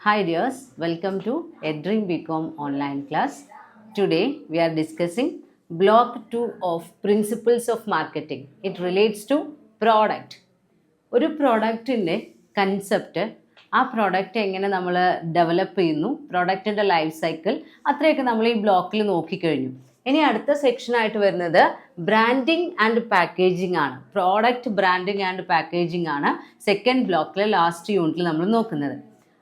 Hi dears, welcome to EdDream BCom online class. Today we are discussing block 2 of Principles of Marketing. It relates to product. ഒരു പ്രോഡക്റ്റിൻ്റെ concept, ആ product എങ്ങനെ നമ്മൾ develop ചെയ്യുന്നു, പ്രോഡക്റ്റിൻ്റെ life cycle, അത്രയൊക്കെ നമ്മൾ ഈ ബ്ലോക്കിൽ നോക്കിക്കഴിഞ്ഞു. ഇനി അടുത്ത സെക്ഷനായിട്ട് വരുന്നത് ബ്രാൻഡിങ് ആൻഡ് പാക്കേജിംഗ് ആണ്. പ്രോഡക്റ്റ് ബ്രാൻഡിങ് ആൻഡ് പാക്കേജിംഗ് ആണ് സെക്കൻഡ് ബ്ലോക്കിലെ ലാസ്റ്റ് യൂണിറ്റിൽ നമ്മൾ നോക്കുന്നത്.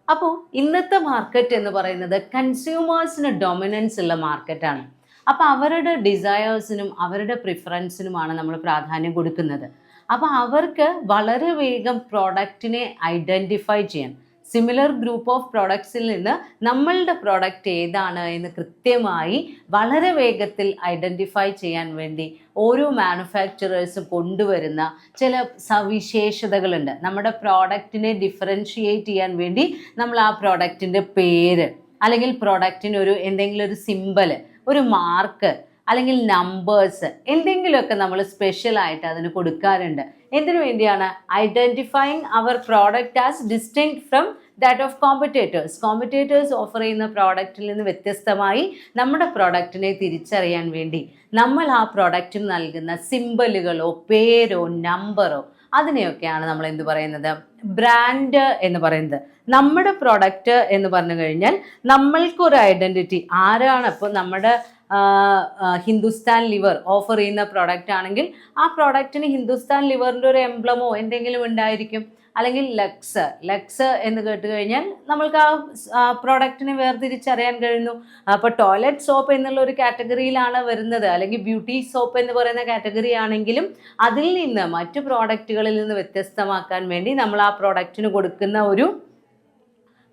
അപ്പോൾ ഇന്നത്തെ മാർക്കറ്റ് എന്ന് പറയുന്നത് കൺസ്യൂമേഴ്സിന് ഡൊമിനൻസ് ഉള്ള മാർക്കറ്റാണ്. അപ്പോൾ അവരുടെ ഡിസയേഴ്സിനും അവരുടെ പ്രിഫറൻസിനുമാണ് നമ്മൾ പ്രാധാന്യം കൊടുക്കുന്നത്. അപ്പോൾ അവർക്ക് വളരെ വേഗം പ്രോഡക്റ്റിനെ ഐഡൻറ്റിഫൈ ചെയ്യാൻ, സിമിലർ ഗ്രൂപ്പ് ഓഫ് പ്രോഡക്ട്സിൽ നിന്ന് നമ്മളുടെ പ്രോഡക്റ്റ് ഏതാണ് എന്ന് കൃത്യമായി വളരെ വേഗത്തിൽ ഐഡൻറ്റിഫൈ ചെയ്യാൻ വേണ്ടി ഓരോ മാനുഫാക്ചറേഴ്സും കൊണ്ടുവരുന്ന ചില സവിശേഷതകളുണ്ട്. നമ്മുടെ പ്രോഡക്റ്റിനെ ഡിഫറൻഷിയേറ്റ് ചെയ്യാൻ വേണ്ടി നമ്മൾ ആ പ്രോഡക്റ്റിൻ്റെ പേര് അല്ലെങ്കിൽ പ്രോഡക്റ്റിന് എന്തെങ്കിലും ഒരു സിമ്പൽ, ഒരു മാർക്ക് അല്ലെങ്കിൽ നമ്പേഴ്സ് എന്തെങ്കിലുമൊക്കെ നമ്മൾ സ്പെഷ്യലായിട്ട് അതിന് കൊടുക്കാറുണ്ട്. എന്തിനു വേണ്ടിയാണ്? Identifying our product as distinct from that of competitors. Competitors offer ചെയ്യുന്ന പ്രോഡക്റ്റിൽ നിന്ന് വ്യത്യസ്തമായി നമ്മുടെ പ്രോഡക്റ്റിനെ തിരിച്ചറിയാൻ വേണ്ടി നമ്മൾ ആ പ്രോഡക്റ്റിന് നൽകുന്ന സിമ്പലുകളോ പേരോ നമ്പറോ അതിനെയൊക്കെയാണ് നമ്മൾ എന്ത് പറയുന്നത്? ബ്രാൻഡ് എന്ന് പറയുന്നത്. നമ്മുടെ പ്രോഡക്റ്റ് എന്ന് പറഞ്ഞു കഴിഞ്ഞാൽ നമ്മൾക്കൊരു ഐഡൻറ്റിറ്റി. ആരാണ് ഇപ്പോൾ നമ്മുടെ ഹിന്ദുസ്ഥാൻ ലിവർ ഓഫർ ചെയ്യുന്ന പ്രോഡക്റ്റ് ആണെങ്കിൽ ആ പ്രോഡക്റ്റിന് ഹിന്ദുസ്ഥാൻ ലിവറിൻ്റെ ഒരു എംബ്ലമോ എന്തെങ്കിലും ഉണ്ടായിരിക്കും. അല്ലെങ്കിൽ ലക്സ് എന്ന് കേട്ട് കഴിഞ്ഞാൽ നമ്മൾക്ക് ആ പ്രോഡക്റ്റിനെ വേർതിരിച്ചറിയാൻ കഴിയുന്നു. അപ്പോൾ ടോയ്ലറ്റ് സോപ്പ് എന്നുള്ള ഒരു കാറ്റഗറിയിലാണ് വരുന്നത്, അല്ലെങ്കിൽ ബ്യൂട്ടി സോപ്പ് എന്ന് പറയുന്ന കാറ്റഗറി ആണെങ്കിലും അതിൽ നിന്ന് മറ്റു പ്രോഡക്റ്റുകളിൽ നിന്ന് വ്യത്യസ്തമാക്കാൻ വേണ്ടി നമ്മൾ ആ പ്രോഡക്റ്റിന് കൊടുക്കുന്ന ഒരു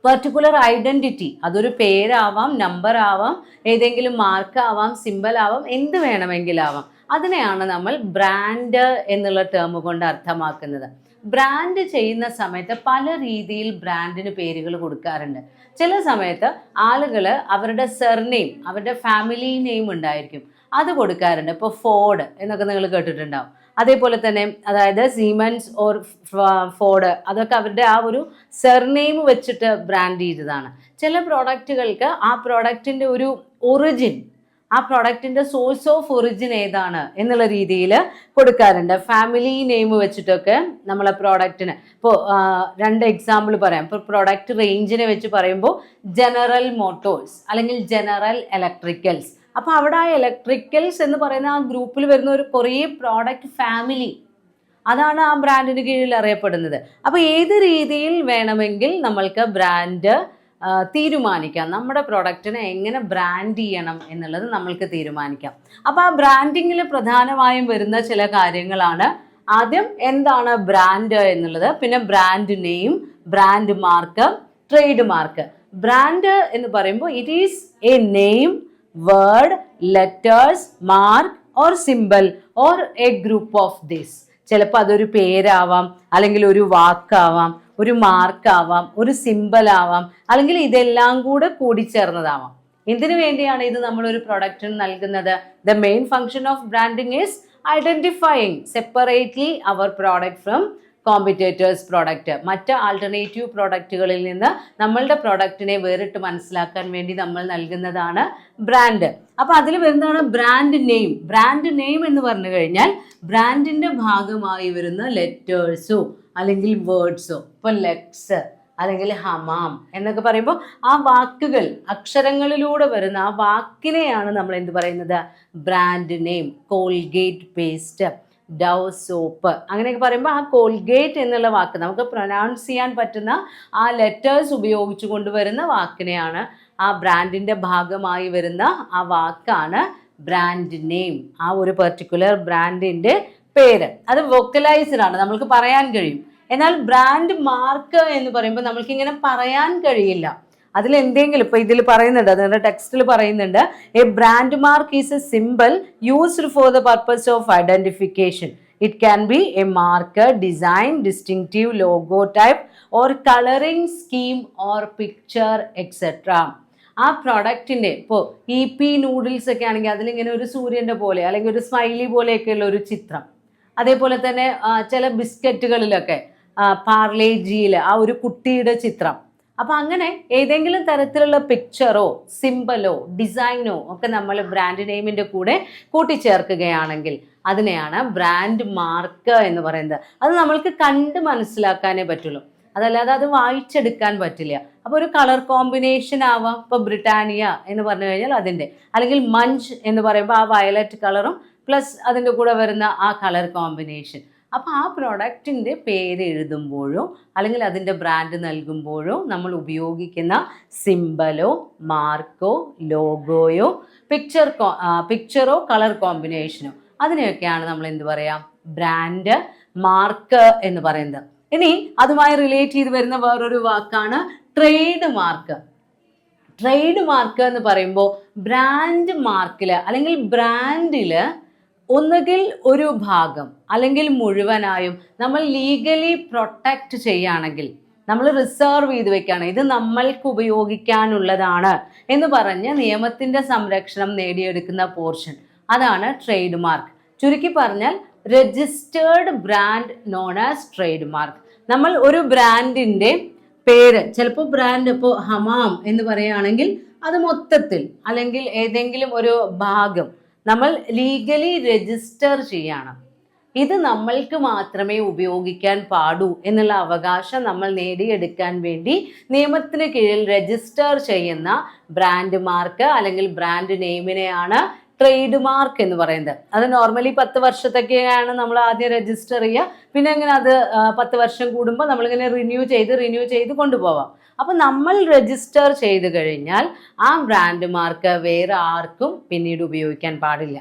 പെർട്ടിക്കുലർ ഐഡൻറ്റിറ്റി, അതൊരു പേരാവാം, നമ്പർ ആവാം, ഏതെങ്കിലും മാർക്ക് ആവാം, സിമ്പൽ ആവാം, എന്ത് വേണമെങ്കിലാവാം, അതിനെയാണ് നമ്മൾ ബ്രാൻഡ് എന്നുള്ള ടേം കൊണ്ട് അർത്ഥമാക്കുന്നത്. ബ്രാൻഡ് ചെയ്യുന്ന സമയത്ത് പല രീതിയിൽ ബ്രാൻഡിന് പേരുകൾ കൊടുക്കാറുണ്ട്. ചില സമയത്ത് ആളുകൾ അവരുടെ സർനെയിം, അവരുടെ ഫാമിലി നെയിം ഉണ്ടായിരിക്കും, അത് കൊടുക്കാറുണ്ട്. ഇപ്പോൾ ഫോർഡ് എന്നൊക്കെ നിങ്ങൾ കേട്ടിട്ടുണ്ടാവും. അതേപോലെ തന്നെ അതായത് സീമൻസ് ഓർ ഫോർഡ്, അതൊക്കെ അവരുടെ ആ ഒരു സർനെയിം വെച്ചിട്ട് ബ്രാൻഡ് ചെയ്തതാണ്. ചില പ്രോഡക്റ്റുകൾക്ക് ആ പ്രോഡക്റ്റിൻ്റെ ഒരു ഒറിജിൻ, ആ പ്രോഡക്റ്റിൻ്റെ സോഴ്സ് ഓഫ് ഒറിജിൻ ഏതാണ് എന്നുള്ള രീതിയിൽ കൊടുക്കാറുണ്ട്. ഫാമിലി നെയിം വെച്ചിട്ടൊക്കെ നമ്മളെ പ്രോഡക്റ്റിന് ഇപ്പോൾ രണ്ട് എക്സാമ്പിൾ പറയാം. ഇപ്പോൾ പ്രോഡക്റ്റ് റേഞ്ചിനെ വെച്ച് പറയുമ്പോൾ ജനറൽ മോട്ടോഴ്സ് അല്ലെങ്കിൽ ജനറൽ ഇലക്ട്രിക്കൽസ്. അപ്പോൾ അവിടെ ആ ഇലക്ട്രിക്കൽസ് എന്ന് പറയുന്ന ആ ഗ്രൂപ്പിൽ വരുന്ന ഒരു കുറേ പ്രോഡക്റ്റ് ഫാമിലി, അതാണ് ആ ബ്രാൻഡിന് കീഴിൽ അറിയപ്പെടുന്നത്. അപ്പോൾ ഏത് രീതിയിൽ വേണമെങ്കിൽ നമ്മൾക്ക് ബ്രാൻഡ് തീരുമാനിക്കാം. നമ്മുടെ പ്രോഡക്റ്റിനെ എങ്ങനെ ബ്രാൻഡ് ചെയ്യണം എന്നുള്ളത് നമ്മൾക്ക് തീരുമാനിക്കാം. അപ്പോൾ ആ ബ്രാൻഡിങ്ങിൽ പ്രധാനമായും വരുന്ന ചില കാര്യങ്ങളാണ്. ആദ്യം എന്താണ് ബ്രാൻഡ് എന്നുള്ളത്, പിന്നെ brand name, brand mark, trade mark. Brand എന്ന് പറയുമ്പോൾ it is A name, word, letters, mark or symbol or A group of this. ചിലപ്പോൾ അതൊരു പേരാവാം, അല്ലെങ്കിൽ ഒരു വാക്കാവാം, ഒരു മാർക്കാവാം, ഒരു സിമ്പൽ ആവാം, അല്ലെങ്കിൽ ഇതെല്ലാം കൂടെ കൂടിച്ചേർന്നതാവാം. എന്തിനു വേണ്ടിയാണ് ഇത് നമ്മളൊരു പ്രൊഡക്റ്റിന് നൽകുന്നത്? The main function of branding is identifying separately our product from competitors product. മറ്റ് ആൾട്ടർനേറ്റീവ് പ്രോഡക്റ്റുകളിൽ നിന്ന് നമ്മളുടെ പ്രോഡക്റ്റിനെ വേറിട്ട് മനസ്സിലാക്കാൻ വേണ്ടി നമ്മൾ നൽകുന്നതാണ് ബ്രാൻഡ്. അപ്പോൾ അതിൽ വരുന്നതാണ് ബ്രാൻഡ് നെയിം. ബ്രാൻഡ് നെയിം എന്ന് പറഞ്ഞു കഴിഞ്ഞാൽ ബ്രാൻഡിൻ്റെ ഭാഗമായി വരുന്ന ലെറ്റേഴ്സോ അല്ലെങ്കിൽ വേർഡ്സോ, ഇപ്പോൾ ലെക്സ് അല്ലെങ്കിൽ ഹമാം എന്നൊക്കെ പറയുമ്പോൾ ആ വാക്കുകൾ, അക്ഷരങ്ങളിലൂടെ വരുന്ന ആ വാക്കിനെയാണ് നമ്മൾ എന്ത് പറയുന്നത്? Brand name. Colgate paste, Dove soap, അങ്ങനെയൊക്കെ പറയുമ്പോൾ ആ കോൾഗേറ്റ് എന്നുള്ള വാക്ക് നമുക്ക് പ്രൊനൗൺസ് ചെയ്യാൻ പറ്റുന്ന ആ ലെറ്റേഴ്സ് ഉപയോഗിച്ച് കൊണ്ടുവരുന്ന വാക്കിനെയാണ്, ആ ബ്രാൻഡിൻ്റെ ഭാഗമായി വരുന്ന ആ വാക്കാണ് ബ്രാൻഡ് നെയിം. ആ ഒരു പെർട്ടിക്കുലർ ബ്രാൻഡിൻ്റെ പേര് അത് വൊക്കലൈസ്ഡ് ആണ്, നമ്മൾക്ക് പറയാൻ കഴിയും. എന്നാൽ ബ്രാൻഡ് മാർക്ക് എന്ന് പറയുമ്പോൾ നമ്മൾക്കിങ്ങനെ പറയാൻ കഴിയില്ല. അതിലെന്തെങ്കിലും ഇപ്പോൾ ഇതിൽ പറയുന്നുണ്ട്, അതിൻ്റെ ടെക്സ്റ്റിൽ പറയുന്നുണ്ട്, A brand mark is A simple used for the purpose of identification. It can be A marker, design, distinctive logo type or colouring scheme or picture etcetera. ആ പ്രോഡക്റ്റിൻ്റെ ഇപ്പോൾ EP നൂഡിൽസ് ഒക്കെ ആണെങ്കിൽ അതിലിങ്ങനെ ഒരു സൂര്യൻ്റെ പോലെ അല്ലെങ്കിൽ ഒരു സ്മൈലി പോലെയൊക്കെയുള്ള ഒരു ചിത്രം. അതേപോലെ തന്നെ ചില ബിസ്ക്കറ്റുകളിലൊക്കെ പാർലേജിയിൽ ആ ഒരു കുട്ടിയുടെ ചിത്രം. അപ്പോൾ അങ്ങനെ ഏതെങ്കിലും തരത്തിലുള്ള പിക്ചറോ സിംബലോ ഡിസൈനോ ഒക്കെ നമ്മൾ ബ്രാൻഡ് നെയിമിൻ്റെ കൂടെ കൂട്ടിച്ചേർക്കുകയാണെങ്കിൽ അതിനെയാണ് ബ്രാൻഡ് മാർക്ക് എന്ന് പറയുന്നത്. അത് നമ്മൾക്ക് കണ്ട് മനസ്സിലാക്കാനേ പറ്റുള്ളൂ, അതല്ലാതെ അത് വായിച്ചെടുക്കാൻ പറ്റില്ല. അപ്പോൾ ഒരു കളർ കോമ്പിനേഷൻ ആവാം. ഇപ്പോൾ ബ്രിട്ടാനിയ എന്ന് പറഞ്ഞു കഴിഞ്ഞാൽ അതിൻ്റെ, അല്ലെങ്കിൽ മഞ്ച് എന്ന് പറയുമ്പോൾ ആ വയലറ്റ് കളറും പ്ലസ് അതിൻ്റെ കൂടെ വരുന്ന ആ കളർ കോമ്പിനേഷൻ. അപ്പോൾ ആ പ്രൊഡക്റ്റിൻ്റെ പേര് എഴുതുമ്പോഴോ അല്ലെങ്കിൽ അതിൻ്റെ ബ്രാൻഡ് നൽകുമ്പോഴോ നമ്മൾ ഉപയോഗിക്കുന്ന സിംബലോ മാർക്കോ ലോഗോയോ പിക്ചറോ കളർ കോമ്പിനേഷനോ അതിനെയൊക്കെയാണ് നമ്മൾ എന്ത് പറയാം, ബ്രാൻഡ് മാർക്ക് എന്ന് പറയുന്നത്. ഇനി അതുമായി റിലേറ്റ് ചെയ്ത് വരുന്ന വേറൊരു വാക്കാണ് ട്രേഡ് മാർക്ക്. ട്രേഡ് മാർക്ക് എന്ന് പറയുമ്പോൾ ബ്രാൻഡ് മാർക്കിൽ അല്ലെങ്കിൽ ബ്രാൻഡിൽ ഒന്നുകിൽ ഒരു ഭാഗം അല്ലെങ്കിൽ മുഴുവനായും നമ്മൾ ലീഗലി പ്രൊട്ടക്റ്റ് ചെയ്യുകയാണെങ്കിൽ, നമ്മൾ റിസർവ് ചെയ്ത് വെക്കുകയാണ്, ഇത് നമ്മൾക്ക് ഉപയോഗിക്കാനുള്ളതാണ് എന്ന് പറഞ്ഞ് നിയമത്തിൻ്റെ സംരക്ഷണം നേടിയെടുക്കുന്ന പോർഷൻ, അതാണ് ട്രേഡ് മാർക്ക്. ചുരുക്കി പറഞ്ഞാൽ registered brand non as trade mark. നമ്മൾ ഒരു ബ്രാൻഡിൻ്റെ പേര്, ചിലപ്പോൾ ബ്രാൻഡ് ഇപ്പോൾ ഹമാം എന്ന് പറയുകയാണെങ്കിൽ അത് മൊത്തത്തിൽ അല്ലെങ്കിൽ ഏതെങ്കിലും ഒരു ഭാഗം നമ്മൾ ലീഗലി രജിസ്റ്റർ ചെയ്യണം. ഇത് നമ്മൾക്ക് മാത്രമേ ഉപയോഗിക്കാൻ പാടൂ എന്നുള്ള അവകാശം നമ്മൾ നേടിയെടുക്കാൻ വേണ്ടി നിയമത്തിന് കീഴിൽ രജിസ്റ്റർ ചെയ്യുന്ന ബ്രാൻഡ് മാർക്ക് അല്ലെങ്കിൽ ബ്രാൻഡ് നെയിമിനെയാണ് ട്രേഡ് മാർക്ക് എന്ന് പറയുന്നത്. അത് നോർമലി 10 വർഷത്തൊക്കെയാണ് നമ്മൾ ആദ്യം രജിസ്റ്റർ ചെയ്യുക. പിന്നെ അങ്ങനെ അത് 10 വർഷം കൂടുമ്പോൾ നമ്മളിങ്ങനെ റിന്യൂ ചെയ്ത് കൊണ്ടുപോവാം. അപ്പോൾ നമ്മൾ രജിസ്റ്റർ ചെയ്ത് കഴിഞ്ഞാൽ ആ ബ്രാൻഡ് മാർക്ക് വേറെ ആർക്കും പിന്നീട് ഉപയോഗിക്കാൻ പാടില്ല.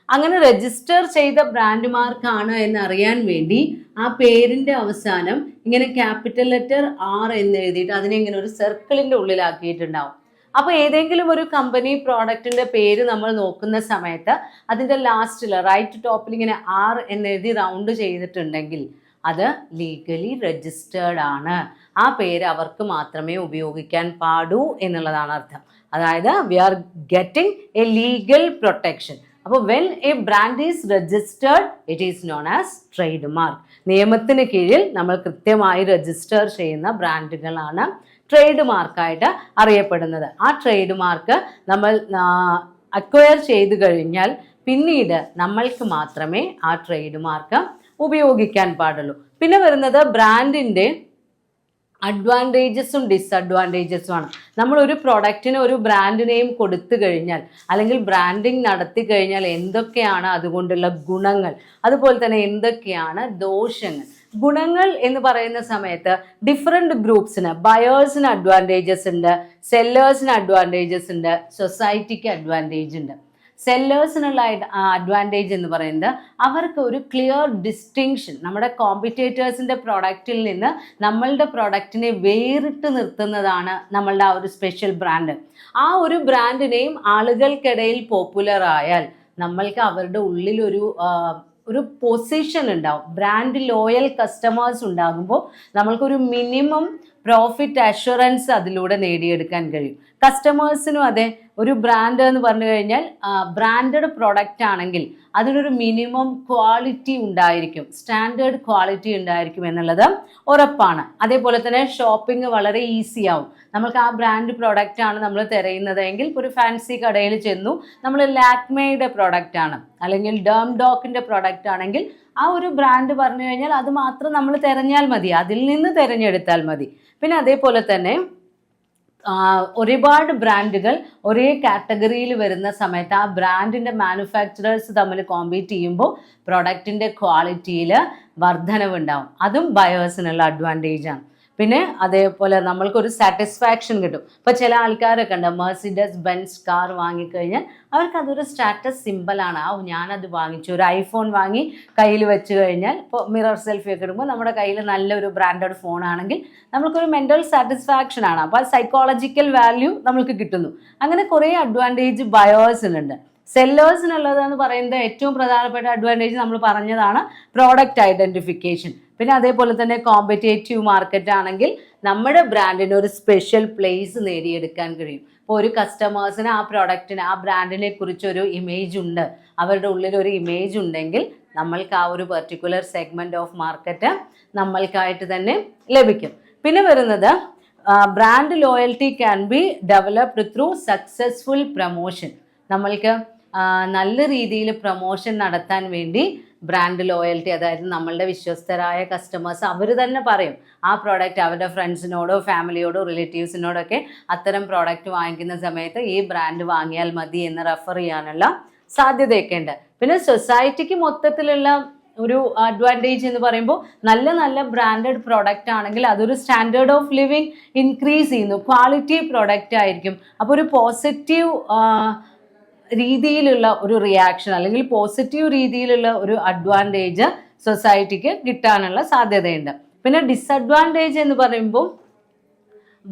അങ്ങനെ രജിസ്റ്റർ ചെയ്ത ബ്രാൻഡ് മാർക്കാണ് എന്നറിയാൻ വേണ്ടി ആ പേരിൻ്റെ അവസാനം ഇങ്ങനെ ക്യാപിറ്റൽ ലെറ്റർ R എന്ന് എഴുതിയിട്ട് അതിനെ ഇങ്ങനെ ഒരു സർക്കിളിൻ്റെ ഉള്ളിലാക്കിയിട്ടുണ്ടാവും. അപ്പോൾ ഏതെങ്കിലും ഒരു കമ്പനി പ്രോഡക്റ്റിൻ്റെ പേര് നമ്മൾ നോക്കുന്ന സമയത്ത് അതിൻ്റെ ലാസ്റ്റിൽ റൈറ്റ് ടോപ്പിൽ ഇങ്ങനെ R എന്ന് എഴുതി റൗണ്ട് ചെയ്തിട്ടുണ്ടെങ്കിൽ അത് ലീഗലി രജിസ്റ്റേർഡ് ആണ്. ആ പേര് അവർക്ക് മാത്രമേ ഉപയോഗിക്കാൻ പാടൂ എന്നുള്ളതാണ് അർത്ഥം. അതായത് we are getting a legal protection. അപ്പോൾ when a brand is registered it is known as trade mark. നിയമത്തിന് കീഴിൽ നമ്മൾ കൃത്യമായി രജിസ്റ്റർ ചെയ്യുന്ന ബ്രാൻഡുകളാണ് ട്രേഡ് മാർക്കായിട്ട് അറിയപ്പെടുന്നത്. ആ ട്രേഡ് മാർക്ക് നമ്മൾ അക്വയർ ചെയ്ത് കഴിഞ്ഞാൽ പിന്നീട് നമ്മൾക്ക് മാത്രമേ ആ ട്രേഡ് മാർക്ക് ഉപയോഗിക്കാൻ പാടുള്ളൂ. പിന്നെ വരുന്നത് ബ്രാൻഡിൻ്റെ അഡ്വാൻറ്റേജസും ഡിസഡ്വാൻറ്റേജസും ആണ്. നമ്മൾ ഒരു പ്രൊഡക്റ്റിന് ഒരു ബ്രാൻഡ് നെയിം കൊടുത്തു കഴിഞ്ഞാൽ അല്ലെങ്കിൽ ബ്രാൻഡിങ് നടത്തി കഴിഞ്ഞാൽ എന്തൊക്കെയാണ് അതുകൊണ്ടുള്ള ഗുണങ്ങൾ, അതുപോലെ തന്നെ എന്തൊക്കെയാണ് ദോഷങ്ങൾ. ഗുണങ്ങൾ എന്ന് പറയുന്ന സമയത്ത് ഡിഫറെൻറ്റ് ഗ്രൂപ്പ്സിന്, ബയേഴ്സിന് അഡ്വാൻറ്റേജസ് ഉണ്ട്, സെല്ലേഴ്സിന് അഡ്വാൻറ്റേജസ് ഉണ്ട്, സൊസൈറ്റിക്ക് അഡ്വാൻറ്റേജ് ഉണ്ട്. സെല്ലേഴ്സിനുള്ള അഡ്വാൻറ്റേജ് എന്ന് പറയുന്നത് അവർക്ക് ഒരു ക്ലിയർ ഡിസ്റ്റിങ്ഷൻ, നമ്മുടെ കോമ്പറ്റേറ്റേഴ്സിൻ്റെ പ്രൊഡക്റ്റിൽ നിന്ന് നമ്മളുടെ പ്രൊഡക്റ്റിനെ വേറിട്ട് നിർത്തുന്നതാണ് നമ്മളുടെ ആ ഒരു സ്പെഷ്യൽ ബ്രാൻഡ്. ആ ഒരു ബ്രാൻഡ് നെയിം ആളുകൾക്കിടയിൽ പോപ്പുലർ ആയാൽ നമ്മൾക്ക് അവരുടെ ഉള്ളിൽ ഒരു പൊസിഷൻ ഉണ്ടാവും. ബ്രാൻഡ് ലോയൽ കസ്റ്റമേഴ്സ് ഉണ്ടാകുമ്പോൾ നമ്മൾക്കൊരു മിനിമം പ്രോഫിറ്റ് അഷുറൻസ് അതിലൂടെ നേടിയെടുക്കാൻ കഴിയും. കസ്റ്റമേഴ്സിനും അതെ, ഒരു ബ്രാൻഡ് എന്ന് പറഞ്ഞു കഴിഞ്ഞാൽ ബ്രാൻഡഡ് പ്രൊഡക്റ്റ് ആണെങ്കിൽ അതിനൊരു മിനിമം ക്വാളിറ്റി ഉണ്ടായിരിക്കും, സ്റ്റാൻഡേർഡ് ക്വാളിറ്റി ഉണ്ടായിരിക്കും എന്നുള്ളത് ഉറപ്പാണ്. അതേപോലെ തന്നെ ഷോപ്പിംഗ് വളരെ ഈസി ആവും. നമുക്ക് ആ ബ്രാൻഡ് പ്രൊഡക്റ്റ് ആണ് നമ്മൾ തിരയുന്നതെങ്കിൽ ഒരു ഫാൻസി കടയിൽ ചെന്നു നമ്മൾ ലാക്മേയുടെ പ്രൊഡക്റ്റ് ആണ് അല്ലെങ്കിൽ ഡോക്കിൻ്റെ പ്രൊഡക്റ്റ് ആണെങ്കിൽ ആ ഒരു ബ്രാൻഡ് പറഞ്ഞു കഴിഞ്ഞാൽ അത് മാത്രം നമ്മൾ തിരഞ്ഞാൽ മതി, അതിൽ നിന്ന് തിരഞ്ഞെടുത്താൽ മതി. പിന്നെ അതേപോലെ തന്നെ ഒരുപാട് ബ്രാൻഡുകൾ ഒരേ കാറ്റഗറിയിൽ വരുന്ന സമയത്ത് ആ ബ്രാൻഡിൻ്റെ മാനുഫാക്ചറേഴ്സ് തമ്മിൽ കോമ്പീറ്റ് ചെയ്യുമ്പോൾ പ്രൊഡക്റ്റിൻ്റെ ക്വാളിറ്റിയിൽ വർധനവുണ്ടാവും. അതും ബയേഴ്സിനുള്ള അഡ്വാൻറ്റേജാണ്. പിന്നെ അതേപോലെ നമ്മൾക്കൊരു സാറ്റിസ്ഫാക്ഷൻ കിട്ടും. ഇപ്പോൾ ചില ആൾക്കാരൊക്കെ ഉണ്ട്, മെർസിഡസ് ബെൻസ് കാർ വാങ്ങിക്കഴിഞ്ഞാൽ അവർക്കതൊരു സ്റ്റാറ്റസ് സിമ്പിളാണ്. ഞാനത് വാങ്ങിച്ചു. ഒരു ഐഫോൺ വാങ്ങി കയ്യിൽ വെച്ച് കഴിഞ്ഞാൽ, ഇപ്പോൾ മിറർ സെൽഫി ഒക്കെ ഇടുമ്പോൾ നമ്മുടെ കയ്യിൽ നല്ലൊരു ബ്രാൻഡഡ് ഫോണാണെങ്കിൽ നമ്മൾക്കൊരു മെൻ്റൽ സാറ്റിസ്ഫാക്ഷൻ ആണ്. അപ്പോൾ സൈക്കോളജിക്കൽ വാല്യൂ നമ്മൾക്ക് കിട്ടുന്നു. അങ്ങനെ കുറേ അഡ്വാൻറ്റേജ് ബയേഴ്സിനുണ്ട്. സെല്ലേഴ്സിനുള്ളതെന്ന് പറയുന്നത് ഏറ്റവും പ്രധാനപ്പെട്ട അഡ്വാൻറ്റേജ് നമ്മൾ പറഞ്ഞതാണ് പ്രോഡക്റ്റ് ഐഡൻറ്റിഫിക്കേഷൻ. പിന്നെ അതേപോലെ തന്നെ കോമ്പറ്റേറ്റീവ് മാർക്കറ്റ് ആണെങ്കിൽ നമ്മുടെ ബ്രാൻഡിന് ഒരു സ്പെഷ്യൽ പ്ലേസ് നേടിയെടുക്കാൻ കഴിയും. ഇപ്പോൾ ഒരു കസ്റ്റമേഴ്സിന് ആ പ്രോഡക്റ്റിന് ആ ബ്രാൻഡിനെ കുറിച്ചൊരു ഇമേജ് ഉണ്ട്, അവരുടെ ഉള്ളിലൊരു ഇമേജ് ഉണ്ടെങ്കിൽ നമ്മൾക്ക് ആ ഒരു പെർട്ടിക്കുലർ സെഗ്മെൻറ്റ് ഓഫ് മാർക്കറ്റ് നമ്മൾക്കായിട്ട് തന്നെ ലഭിക്കും. പിന്നെ വരുന്നത് brand loyalty can be developed through successful promotion. നമ്മൾക്ക് നല്ല രീതിയിൽ പ്രൊമോഷൻ നടത്താൻ വേണ്ടി ബ്രാൻഡ് ലോയൽറ്റി, അതായത് നമ്മളുടെ വിശ്വസ്തരായ കസ്റ്റമേഴ്സ് അവർ തന്നെ പറയും ആ പ്രോഡക്റ്റ് അവരുടെ ഫ്രണ്ട്സിനോടോ ഫാമിലിയോടോ റിലേറ്റീവ്സിനോടൊക്കെ അത്തരം പ്രോഡക്റ്റ് വാങ്ങിക്കുന്ന സമയത്ത് ഈ ബ്രാൻഡ് വാങ്ങിയാൽ മതി എന്ന് റെഫർ ചെയ്യാനുള്ള സാധ്യതയൊക്കെ ഉണ്ട്. പിന്നെ സൊസൈറ്റിക്ക് മൊത്തത്തിലുള്ള ഒരു അഡ്വാൻറ്റേജ് എന്ന് പറയുമ്പോൾ നല്ല നല്ല ബ്രാൻഡഡ് പ്രോഡക്റ്റ് ആണെങ്കിൽ അതൊരു സ്റ്റാൻഡേർഡ് ഓഫ് ലിവിങ് ഇൻക്രീസ് ചെയ്യുന്നു, ക്വാളിറ്റി പ്രോഡക്റ്റ് ആയിരിക്കും. അപ്പോൾ ഒരു പോസിറ്റീവ് രീതിയിലുള്ള ഒരു റിയാക്ഷൻ അല്ലെങ്കിൽ പോസിറ്റീവ് രീതിയിലുള്ള ഒരു അഡ്വാൻറ്റേജ് സൊസൈറ്റിക്ക് കിട്ടാനുള്ള സാധ്യതയുണ്ട്. പിന്നെ ഡിസഡ്വാൻറ്റേജ് എന്ന് പറയുമ്പോൾ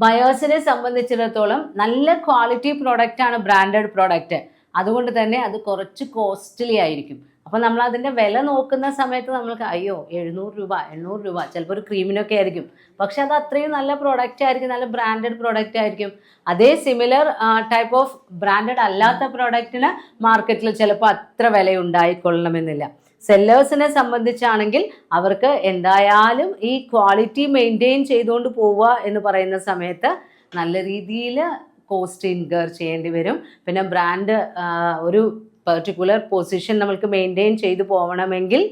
ബയേഴ്സിനെ സംബന്ധിച്ചിടത്തോളം നല്ല ക്വാളിറ്റി പ്രോഡക്റ്റ് ആണ് ബ്രാൻഡഡ് പ്രോഡക്റ്റ്, അതുകൊണ്ട് തന്നെ അത് കുറച്ച് കോസ്റ്റ്ലി ആയിരിക്കും. അപ്പോൾ നമ്മൾ അതിൻ്റെ വില നോക്കുന്ന സമയത്ത് നമ്മൾക്ക് അയ്യോ 700 രൂപ 800 രൂപ ചിലപ്പോൾ ഒരു ക്രീമിനൊക്കെ ആയിരിക്കും, പക്ഷെ അത് അത്രയും നല്ല പ്രോഡക്റ്റ് ആയിരിക്കും, നല്ല ബ്രാൻഡഡ് പ്രോഡക്റ്റ് ആയിരിക്കും. അതേ സിമിലർ ടൈപ്പ് ഓഫ് ബ്രാൻഡഡ് അല്ലാത്ത പ്രോഡക്റ്റിന് മാർക്കറ്റിൽ ചിലപ്പോൾ അത്ര വില ഉണ്ടായിക്കൊള്ളണമെന്നില്ല. സെല്ലേഴ്സിനെ സംബന്ധിച്ചാണെങ്കിൽ അവർക്ക് എന്തായാലും ഈ ക്വാളിറ്റി മെയിൻറ്റെയിൻ ചെയ്തുകൊണ്ട് പോവുക എന്ന് പറയുന്ന സമയത്ത് നല്ല രീതിയിൽ കോസ്റ്റ് ഇൻകർ ചെയ്യേണ്ടി വരും. പിന്നെ ബ്രാൻഡ് ഒരു പെർട്ടിക്കുലർ പൊസിഷൻ നമ്മൾക്ക് മെയിൻറ്റെയിൻ ചെയ്തു പോകണമെങ്കിൽ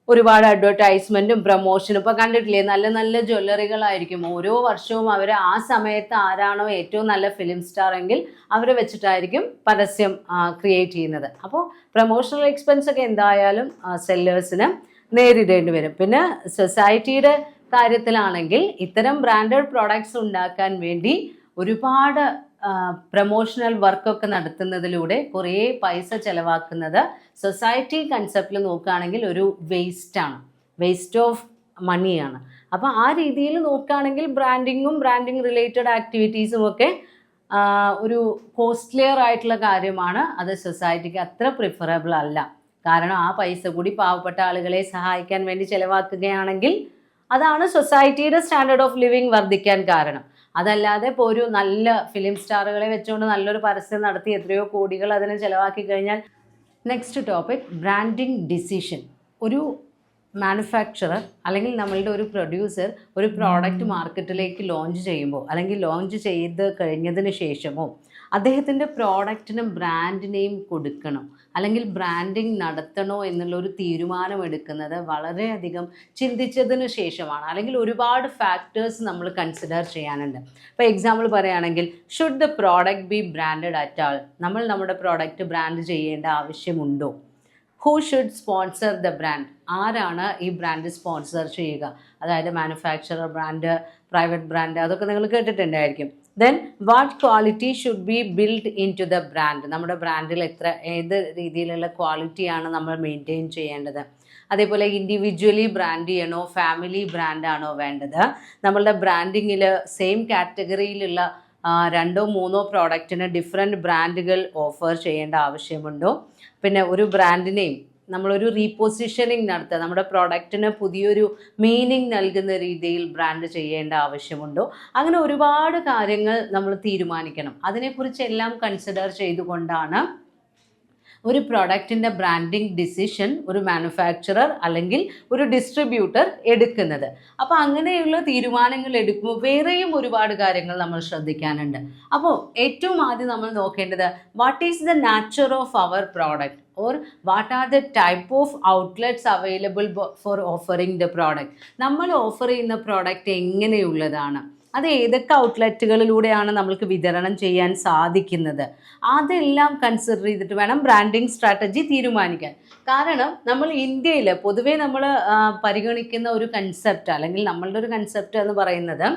ഒരുപാട് അഡ്വർടൈസ്മെൻറ്റും പ്രൊമോഷനും ഇപ്പോൾ കണ്ടിട്ടില്ലേ, നല്ല നല്ല ജ്വല്ലറികളായിരിക്കും. ഓരോ വർഷവും അവർ ആ സമയത്ത് ആരാണോ ഏറ്റവും നല്ല ഫിലിം സ്റ്റാർ എങ്കിൽ അവരെ വെച്ചിട്ടായിരിക്കും പരസ്യം ക്രിയേറ്റ് ചെയ്യുന്നത്. അപ്പോൾ പ്രൊമോഷണൽ എക്സ്പെൻസ് ഒക്കെ എന്തായാലും സെല്ലേഴ്സിന് നേരിടേണ്ടി വരും. പിന്നെ സൊസൈറ്റിയുടെ കാര്യത്തിലാണെങ്കിൽ ഇത്തരം ബ്രാൻഡഡ് പ്രോഡക്ട്സ് ഉണ്ടാക്കാൻ വേണ്ടി ഒരുപാട് പ്രൊമോഷണൽ വർക്കൊക്കെ നടത്തുന്നതിലൂടെ കുറേ പൈസ ചിലവാക്കുന്നത് സൊസൈറ്റി കൺസെപ്റ്റിൽ നോക്കുകയാണെങ്കിൽ ഒരു വേസ്റ്റ് ഓഫ് മണിയാണ്. അപ്പോൾ ആ രീതിയിൽ നോക്കുകയാണെങ്കിൽ ബ്രാൻഡിങ് റിലേറ്റഡ് ആക്ടിവിറ്റീസും ഒക്കെ ഒരു കോസ്റ്റ്ലിയർ ആയിട്ടുള്ള കാര്യമാണ്. അത് സൊസൈറ്റിക്ക് അത്ര പ്രിഫറബിൾ അല്ല. കാരണം ആ പൈസ കൂടി പാവപ്പെട്ട ആളുകളെ സഹായിക്കാൻ വേണ്ടി ചിലവാക്കുകയാണെങ്കിൽ അതാണ് സൊസൈറ്റിയുടെ സ്റ്റാൻഡേർഡ് ഓഫ് ലിവിങ് വർദ്ധിക്കാൻ കാരണം. അതല്ലാതെ ഇപ്പോൾ ഒരു നല്ല ഫിലിം സ്റ്റാറുകളെ വെച്ചുകൊണ്ട് നല്ലൊരു പരസ്യം നടത്തി എത്രയോ കോടികൾ അതിന് ചിലവാക്കി കഴിഞ്ഞാൽ. Next topic, branding decision. ഒരു മാനുഫാക്ചറർ അല്ലെങ്കിൽ നമ്മളുടെ ഒരു പ്രൊഡ്യൂസർ ഒരു പ്രോഡക്റ്റ് മാർക്കറ്റിലേക്ക് ലോഞ്ച് ചെയ്യുമ്പോൾ അല്ലെങ്കിൽ ലോഞ്ച് ചെയ്ത് കഴിഞ്ഞതിന് ശേഷമോ അദ്ദേഹത്തിൻ്റെ പ്രോഡക്റ്റിന് ബ്രാൻഡ് നെയിം കൊടുക്കണോ അല്ലെങ്കിൽ ബ്രാൻഡിങ് നടത്തണോ എന്നുള്ളൊരു തീരുമാനമെടുക്കുന്നത് വളരെയധികം ചിന്തിച്ചതിന് ശേഷമാണ്. അല്ലെങ്കിൽ ഒരുപാട് ഫാക്ടേഴ്സ് നമ്മൾ കൺസിഡർ ചെയ്യാനുണ്ട്. ഇപ്പോൾ എക്സാമ്പിൾ പറയുകയാണെങ്കിൽ, should the product B branded at all? നമ്മൾ നമ്മുടെ പ്രോഡക്റ്റ് ബ്രാൻഡ് ചെയ്യേണ്ട ആവശ്യമുണ്ടോ? Who should sponsor the brand? ആരാണ് ഈ ബ്രാൻഡ് സ്പോൺസർ ചെയ്യുക? അതായത് മാനുഫാക്ചറർ ബ്രാൻഡ്, പ്രൈവറ്റ് ബ്രാൻഡ്, അതൊക്കെ നിങ്ങൾ കേട്ടിട്ടുണ്ടായിരിക്കും. Then what quality should be build in to the brand? നമ്മുടെ ബ്രാൻഡിൽ ഏത് രീതിയിലുള്ള ക്വാളിറ്റിയാണ് നമ്മൾ മെയിൻറ്റെയിൻ ചെയ്യേണ്ടത്? അതേപോലെ ഇൻഡിവിജ്വലി ബ്രാൻഡ് ചെയ്യണോ, ഫാമിലി ബ്രാൻഡാണോ വേണ്ടത്? നമ്മളുടെ ബ്രാൻഡിങ്ങിൽ സെയിം കാറ്റഗറിയിലുള്ള 2-3 പ്രോഡക്റ്റിന് ഡിഫറെൻറ്റ് ബ്രാൻഡുകൾ ഓഫർ ചെയ്യേണ്ട ആവശ്യമുണ്ടോ? പിന്നെ ഒരു ബ്രാൻഡിനെയും നമ്മളൊരു റീപൊസിഷനിങ് നടത്തുക, നമ്മുടെ പ്രോഡക്റ്റിന് പുതിയൊരു മീനിങ് നൽകുന്ന രീതിയിൽ ബ്രാൻഡ് ചെയ്യേണ്ട ആവശ്യമുണ്ടോ? അങ്ങനെ ഒരുപാട് കാര്യങ്ങൾ നമ്മൾ തീരുമാനിക്കണം. അതിനെക്കുറിച്ചെല്ലാം കൺസിഡർ ചെയ്തുകൊണ്ടാണ് ഒരു പ്രോഡക്റ്റിൻ്റെ ബ്രാൻഡിങ് ഡിസിഷൻ ഒരു മാനുഫാക്ചറർ അല്ലെങ്കിൽ ഒരു ഡിസ്ട്രിബ്യൂട്ടർ എടുക്കുന്നത്. അപ്പോൾ അങ്ങനെയുള്ള തീരുമാനങ്ങൾ എടുക്കുമ്പോൾ വേറെയും ഒരുപാട് കാര്യങ്ങൾ നമ്മൾ ശ്രദ്ധിക്കാനുണ്ട്. അപ്പോൾ ഏറ്റവും ആദ്യം നമ്മൾ നോക്കേണ്ടത്, what is the nature of our product or what are the type of outlets available for offering the product? നമ്മൾ ഓഫർ ചെയ്യുന്ന പ്രോഡക്റ്റ് എങ്ങനെയുള്ളതാണ്, അത് ഏതൊക്കെ ഔട്ട്ലെറ്റുകളിലൂടെയാണ് നമ്മൾക്ക് വിതരണം ചെയ്യാൻ സാധിക്കുന്നത്, അതെല്ലാം കൺസിഡർ ചെയ്തിട്ട് വേണം ബ്രാൻഡിങ് സ്ട്രാറ്റജി തീരുമാനിക്കാൻ. കാരണം നമ്മൾ ഇന്ത്യയിൽ പൊതുവേ നമ്മൾ പരിഗണിക്കുന്ന ഒരു കൺസെപ്റ്റ് അല്ലെങ്കിൽ നമ്മളുടെ ഒരു കൺസെപ്റ്റ് എന്ന് പറയുന്നത്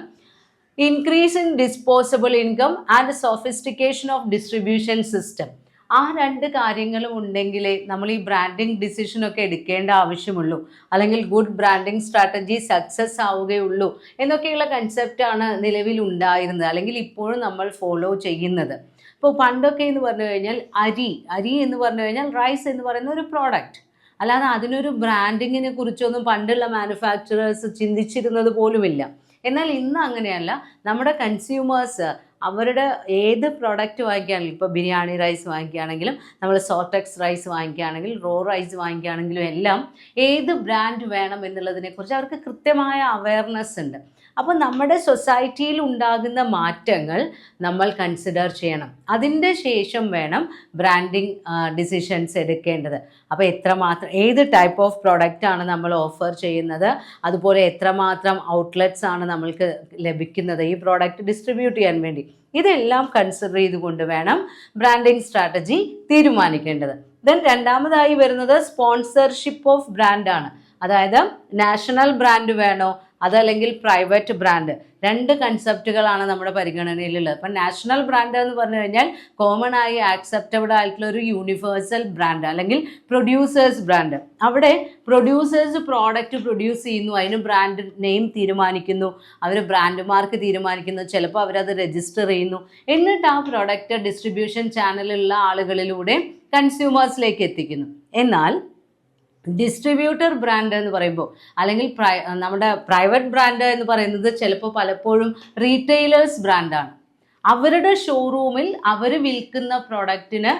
increase in disposable income and sophistication of distribution system. ആ 2 കാര്യങ്ങളും ഉണ്ടെങ്കിലേ നമ്മൾ ഈ ബ്രാൻഡിങ് ഡിസിഷനൊക്കെ എടുക്കേണ്ട ആവശ്യമുള്ളൂ, അല്ലെങ്കിൽ ഗുഡ് ബ്രാൻഡിങ് സ്ട്രാറ്റജി സക്സസ് ആവുകയുള്ളൂ എന്നൊക്കെയുള്ള കൺസെപ്റ്റാണ് നിലവിലുണ്ടായിരുന്നത്, അല്ലെങ്കിൽ ഇപ്പോഴും നമ്മൾ ഫോളോ ചെയ്യുന്നത്. ഇപ്പോൾ പണ്ടൊക്കെ എന്ന് പറഞ്ഞു കഴിഞ്ഞാൽ അരി എന്ന് പറഞ്ഞു കഴിഞ്ഞാൽ റൈസ് എന്ന് പറയുന്ന ഒരു പ്രോഡക്റ്റ്, അല്ലാതെ അതിനൊരു ബ്രാൻഡിങ്ങിനെ കുറിച്ചൊന്നും പണ്ടുള്ള മാനുഫാക്ചറേഴ്സ് ചിന്തിച്ചിരുന്നത് പോലുമില്ല. എന്നാൽ ഇന്ന് അങ്ങനെയല്ല. നമ്മുടെ കൺസ്യൂമേഴ്സ് അവരുടെ ഏത് പ്രോഡക്റ്റ് വാങ്ങിക്കുകയാണെങ്കിലും, ഇപ്പോൾ ബിരിയാണി റൈസ് വാങ്ങിക്കുകയാണെങ്കിലും, നമ്മൾ സോർട്ടെക്സ് റൈസ് വാങ്ങിക്കുകയാണെങ്കിൽ, റോ റൈസ് വാങ്ങിക്കുകയാണെങ്കിലും എല്ലാം ഏത് ബ്രാൻഡ് വേണം എന്നുള്ളതിനെക്കുറിച്ച് അവർക്ക് കൃത്യമായ അവയർനെസ് ഉണ്ട്. അപ്പോൾ നമ്മുടെ സൊസൈറ്റിയിൽ ഉണ്ടാകുന്ന മാറ്റങ്ങൾ നമ്മൾ കൺസിഡർ ചെയ്യണം. അതിൻ്റെ ശേഷം വേണം ബ്രാൻഡിങ് ഡിസിഷൻസ് എടുക്കേണ്ടത്. അപ്പോൾ എത്രമാത്രം ഏത് ടൈപ്പ് ഓഫ് പ്രൊഡക്റ്റാണ് നമ്മൾ ഓഫർ ചെയ്യുന്നത്, അതുപോലെ എത്രമാത്രം ഔട്ട്ലെറ്റ്സ് ആണ് നമ്മൾക്ക് ലഭിക്കുന്നത് ഈ പ്രോഡക്റ്റ് ഡിസ്ട്രിബ്യൂട്ട് ചെയ്യാൻ വേണ്ടി, ഇതെല്ലാം കൺസിഡർ ചെയ്തുകൊണ്ട് വേണം ബ്രാൻഡിങ് സ്ട്രാറ്റജി തീരുമാനിക്കേണ്ടത്. ദെൻ രണ്ടാമതായി വരുന്നത് സ്പോൺസർഷിപ്പ് ഓഫ് ബ്രാൻഡാണ്. അതായത് നാഷണൽ ബ്രാൻഡ് വേണോ അതല്ലെങ്കിൽ പ്രൈവറ്റ് ബ്രാൻഡ്, രണ്ട് കൺസെപ്റ്റുകളാണ് നമ്മുടെ പരിഗണനയിലുള്ളത്. അപ്പം നാഷണൽ ബ്രാൻഡ് എന്ന് പറഞ്ഞു കഴിഞ്ഞാൽ കോമൺ ആയി ആക്സെപ്റ്റബിൾ ആയിട്ടുള്ള ഒരു യൂണിവേഴ്സൽ ബ്രാൻഡ് അല്ലെങ്കിൽ പ്രൊഡ്യൂസേഴ്സ് ബ്രാൻഡ്. അവിടെ പ്രൊഡ്യൂസേഴ്സ് പ്രോഡക്റ്റ് പ്രൊഡ്യൂസ് ചെയ്യുന്നു, അതിന് ബ്രാൻഡ് നെയിം തീരുമാനിക്കുന്നു, അവർ ബ്രാൻഡ് മാർക്ക് തീരുമാനിക്കുന്നു, ചിലപ്പോൾ അവരത് രജിസ്റ്റർ ചെയ്യുന്നു, എന്നിട്ട് ആ പ്രോഡക്റ്റ് ഡിസ്ട്രിബ്യൂഷൻ ചാനലിലുള്ള ആളുകളിലൂടെ കൺസ്യൂമേഴ്സിലേക്ക് എത്തിക്കുന്നു. എന്നാൽ ഡിസ്ട്രിബ്യൂട്ടർ ബ്രാൻഡ് എന്ന് പറയുമ്പോൾ അല്ലെങ്കിൽ നമ്മുടെ പ്രൈവറ്റ് ബ്രാൻഡ് എന്ന് പറയുന്നത് ചിലപ്പോൾ പലപ്പോഴും റീറ്റെയിലേഴ്സ് ബ്രാൻഡാണ്. അവരുടെ ഷോറൂമിൽ അവർ വിൽക്കുന്ന പ്രോഡക്റ്റിന്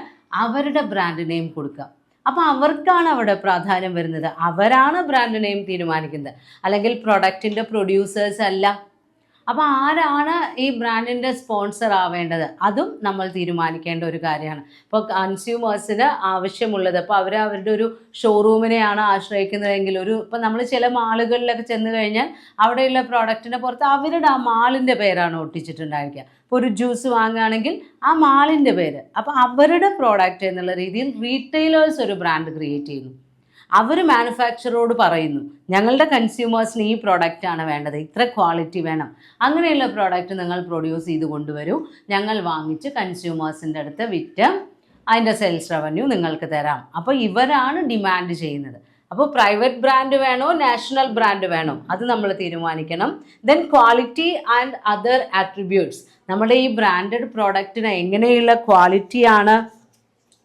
അവരുടെ ബ്രാൻഡ് നെയിം കൊടുക്കുക. അപ്പോൾ അവർക്കാണ് അവിടെ പ്രാധാന്യം വരുന്നത്, അവരാണ് ബ്രാൻഡ് നെയിം തീരുമാനിക്കുന്നത്, അല്ലെങ്കിൽ പ്രൊഡക്റ്റിൻ്റെ പ്രൊഡ്യൂസേഴ്സ് അല്ല. അപ്പോൾ ആരാണ് ഈ ബ്രാൻഡിൻ്റെ സ്പോൺസർ ആവേണ്ടത്, അതും നമ്മൾ തീരുമാനിക്കേണ്ട ഒരു കാര്യമാണ്. ഇപ്പോൾ കൺസ്യൂമേഴ്സിന് ആവശ്യമുള്ളത്, ഇപ്പോൾ അവർ അവരുടെ ഒരു ഷോറൂമിനെയാണ് ആശ്രയിക്കുന്നതെങ്കിൽ ഇപ്പോൾ നമ്മൾ ചില മാളുകളിലൊക്കെ ചെന്ന് കഴിഞ്ഞാൽ അവിടെയുള്ള പ്രോഡക്റ്റിൻ്റെ പുറത്ത് അവരുടെ ആ മാളിൻ്റെ പേരാണ് ഒട്ടിച്ചിട്ടുണ്ടായിരിക്കുക. ഇപ്പോൾ ഒരു ജ്യൂസ് വാങ്ങുകയാണെങ്കിൽ ആ മാളിൻ്റെ പേര്. അപ്പോൾ അവരുടെ പ്രോഡക്റ്റ് എന്നുള്ള രീതിയിൽ റീറ്റെയിലേഴ്സ് ഒരു ബ്രാൻഡ് ക്രിയേറ്റ് ചെയ്യുന്നു. അവർ മാനുഫാക്ചറോട് പറയുന്നു ഞങ്ങളുടെ കൺസ്യൂമേഴ്സിന് ഈ പ്രോഡക്റ്റാണ് വേണ്ടത്, ഇത്ര ക്വാളിറ്റി വേണം, അങ്ങനെയുള്ള പ്രോഡക്റ്റ് നിങ്ങൾ പ്രൊഡ്യൂസ് ചെയ്ത് കൊണ്ടുവരൂ, ഞങ്ങൾ വാങ്ങിച്ച് കൺസ്യൂമേഴ്സിൻ്റെ അടുത്ത് വിറ്റ് അതിൻ്റെ സെയിൽസ് റവന്യൂ നിങ്ങൾക്ക് തരാം. അപ്പോൾ ഇവരാണ് ഡിമാൻഡ് ചെയ്യുന്നത്. അപ്പോൾ പ്രൈവറ്റ് ബ്രാൻഡ് വേണോ നാഷണൽ ബ്രാൻഡ് വേണോ അത് നമ്മൾ തീരുമാനിക്കണം. Then quality and other attributes, നമ്മുടെ ഈ ബ്രാൻഡഡ് പ്രോഡക്റ്റിന് എങ്ങനെയുള്ള ക്വാളിറ്റിയാണ്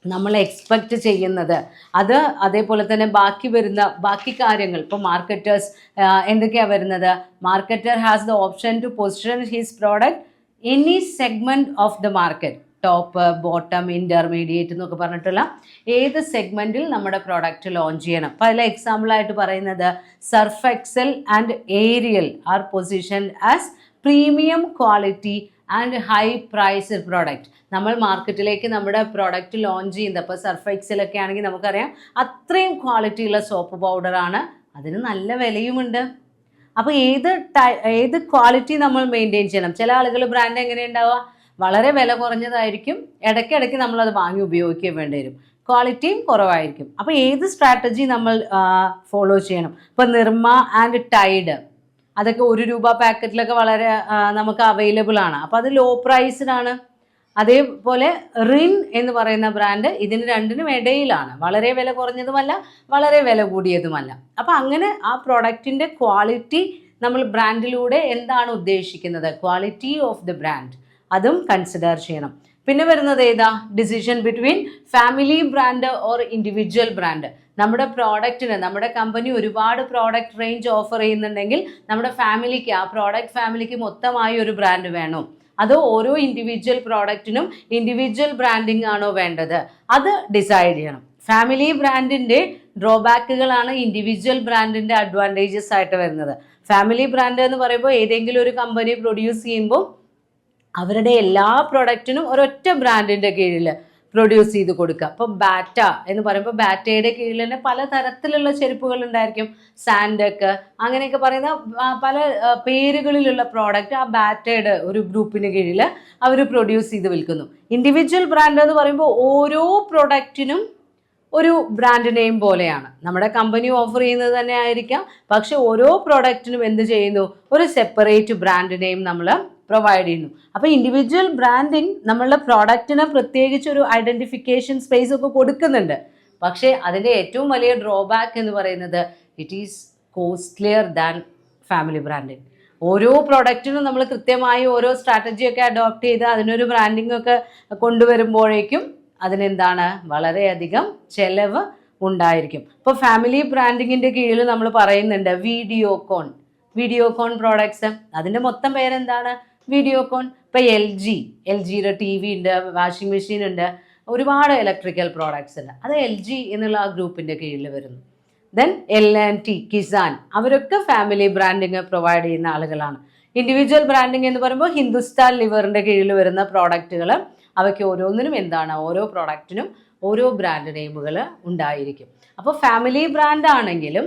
നമ്മൾ എക്സ്പെക്റ്റ് ചെയ്യുന്നത്, അത് അതേപോലെ തന്നെ ബാക്കി കാര്യങ്ങൾ. ഇപ്പോൾ മാർക്കറ്റേഴ്സ് എന്തൊക്കെയാണ് വരുന്നത്, marketer has the option to position his product any segment of the market, top bottom intermediate എന്നൊക്കെ പറഞ്ഞിട്ടുള്ള ഏത് സെഗ്മെൻറ്റിൽ നമ്മുടെ പ്രോഡക്റ്റ് ലോഞ്ച് ചെയ്യണം. അപ്പോൾ അതിൽ എക്സാമ്പിളായിട്ട് പറയുന്നത് Surf Excel and Ariel are position as premium quality and high price product. നമ്മൾ മാർക്കറ്റിലേക്ക് നമ്മുടെ പ്രോഡക്റ്റ് ലോഞ്ച് ചെയ്യുന്നത്, അപ്പോൾ സർഫ് എക്സലൊക്കെ ആണെങ്കിൽ നമുക്കറിയാം അത്രയും ക്വാളിറ്റിയുള്ള സോപ്പ് പൗഡറാണ്, അതിന് നല്ല വിലയുമുണ്ട്. അപ്പോൾ ഏത് ക്വാളിറ്റി നമ്മൾ മെയിൻറ്റെയിൻ ചെയ്യണം. ചില ആളുകൾ ബ്രാൻഡ് എങ്ങനെ ഉണ്ടാവുക, വളരെ വില കുറഞ്ഞതായിരിക്കും, ഇടയ്ക്കിടയ്ക്ക് നമ്മളത് വാങ്ങി ഉപയോഗിക്കുകയും വേണ്ടി വരും, ക്വാളിറ്റിയും കുറവായിരിക്കും. അപ്പോൾ ഏത് സ്ട്രാറ്റജി നമ്മൾ ഫോളോ ചെയ്യണം. ഇപ്പോൾ നിർമ്മ ആൻഡ് ടൈഡ് അതൊക്കെ ₹1 പാക്കറ്റിലൊക്കെ വളരെ നമുക്ക് അവൈലബിൾ ആണ്, അപ്പോൾ അത് ലോ പ്രൈസിനാണ്. അതേപോലെ റിൻ എന്ന് പറയുന്ന ബ്രാൻഡ് ഇതിന് രണ്ടിനും ഇടയിലാണ്, വളരെ വില കുറഞ്ഞതുമല്ല വളരെ വില കൂടിയതുമല്ല. അപ്പോൾ അങ്ങനെ ആ പ്രോഡക്റ്റിൻ്റെ ക്വാളിറ്റി നമ്മൾ ബ്രാൻഡിലൂടെ എന്താണ് ഉദ്ദേശിക്കുന്നത്, ക്വാളിറ്റി ഓഫ് ദ ബ്രാൻഡ്, അതും കൺസിഡർ ചെയ്യണം. പിന്നെ വരുന്നത് ഏതാ, decision between family brand or individual brand. നമ്മുടെ പ്രോഡക്റ്റിന്, നമ്മുടെ കമ്പനി ഒരുപാട് പ്രോഡക്റ്റ് റേഞ്ച് ഓഫർ ചെയ്യുന്നുണ്ടെങ്കിൽ നമ്മുടെ ഫാമിലിക്ക്, ആ പ്രോഡക്റ്റ് ഫാമിലിക്ക് മൊത്തമായി ഒരു ബ്രാൻഡ് വേണോ, അതോ ഓരോ ഇൻഡിവിജ്വൽ പ്രോഡക്റ്റിനും ഇൻഡിവിജ്വൽ ബ്രാൻഡിങ് ആണോ വേണ്ടത്, അത് ഡിസൈഡ് ചെയ്യണം. ഫാമിലി ബ്രാൻഡിൻ്റെ ഡ്രോബാക്കുകളാണ് ഇൻഡിവിജ്വൽ ബ്രാൻഡിൻ്റെ അഡ്വാൻറ്റേജസ് ആയിട്ട് വരുന്നത്. ഫാമിലി ബ്രാൻഡ് എന്ന് പറയുമ്പോൾ ഏതെങ്കിലും ഒരു കമ്പനി പ്രൊഡ്യൂസ് ചെയ്യുമ്പോൾ അവരുടെ എല്ലാ പ്രോഡക്റ്റിനും ഒരൊറ്റ ബ്രാൻഡിൻ്റെ കീഴിൽ പ്രൊഡ്യൂസ് ചെയ്ത് കൊടുക്കുക. അപ്പോൾ ബാറ്റ എന്ന് പറയുമ്പോൾ ബാറ്റയുടെ കീഴിൽ തന്നെ പല തരത്തിലുള്ള ചെരുപ്പുകൾ ഉണ്ടായിരിക്കും, സാൻഡക്ക് അങ്ങനെയൊക്കെ പറയുന്ന പല പേരുകളിലുള്ള പ്രോഡക്റ്റ് ആ ബാറ്റയുടെ ഒരു ഗ്രൂപ്പിന് കീഴിൽ അവർ പ്രൊഡ്യൂസ് ചെയ്ത് വിൽക്കുന്നു. ഇൻഡിവിജ്വൽ ബ്രാൻഡ് എന്ന് പറയുമ്പോൾ ഓരോ പ്രോഡക്റ്റിനും ഒരു ബ്രാൻഡ് നെയിം പോലെയാണ്, നമ്മുടെ കമ്പനി ഓഫർ ചെയ്യുന്നത് തന്നെ ആയിരിക്കാം, പക്ഷെ ഓരോ പ്രോഡക്റ്റിനും എന്ത് ചെയ്യുന്നു, ഒരു സെപ്പറേറ്റ് ബ്രാൻഡ് നെയിം നമ്മൾ പ്രൊവൈഡ് ചെയ്യുന്നു. അപ്പോൾ ഇൻഡിവിജ്വൽ ബ്രാൻഡിങ് നമ്മളുടെ പ്രോഡക്റ്റിന് പ്രത്യേകിച്ച് ഒരു ഐഡൻറ്റിഫിക്കേഷൻ സ്പേസ് ഒക്കെ കൊടുക്കുന്നുണ്ട്. പക്ഷേ അതിൻ്റെ ഏറ്റവും വലിയ ഡ്രോബാക്ക് എന്ന് പറയുന്നത് it is costlier than family branding. ഓരോ പ്രോഡക്റ്റിനും നമ്മൾ കൃത്യമായി ഓരോ സ്ട്രാറ്റജിയൊക്കെ അഡോപ്റ്റ് ചെയ്ത് അതിനൊരു ബ്രാൻഡിങ് ഒക്കെ കൊണ്ടുവരുമ്പോഴേക്കും അതിനെന്താണ്, വളരെയധികം ചെലവ് ഉണ്ടായിരിക്കും. ഇപ്പോൾ ഫാമിലി ബ്രാൻഡിങ്ങിൻ്റെ കീഴിൽ നമ്മൾ പറയുന്നുണ്ട് വീഡിയോകോൺ പ്രോഡക്ട്സ്, അതിൻ്റെ മൊത്തം പേരെന്താണ്, വീഡിയോകോൺ. ഇപ്പോൾ എൽ ജിയുടെ TV ഉണ്ട്, വാഷിംഗ് മെഷീൻ ഉണ്ട്, ഒരുപാട് ഇലക്ട്രിക്കൽ പ്രോഡക്ട്സ് ഉണ്ട്, അത് LG എന്നുള്ള ആ ഗ്രൂപ്പിൻ്റെ കീഴിൽ വരുന്നു. ദെൻ L&T, കിസാൻ, അവരൊക്കെ ഫാമിലി ബ്രാൻഡിങ് പ്രൊവൈഡ് ചെയ്യുന്ന ആളുകളാണ്. ഇൻഡിവിജ്വൽ ബ്രാൻഡിങ് എന്ന് പറയുമ്പോൾ ഹിന്ദുസ്ഥാൻ ലിവറിൻ്റെ കീഴിൽ വരുന്ന പ്രോഡക്റ്റുകൾ, അവയ്ക്ക് ഓരോന്നിനും എന്താണ്, ഓരോ പ്രോഡക്റ്റിനും ഓരോ ബ്രാൻഡ് നെയിമുകൾ ഉണ്ടായിരിക്കും. അപ്പോൾ ഫാമിലി ബ്രാൻഡ് ആണെങ്കിലും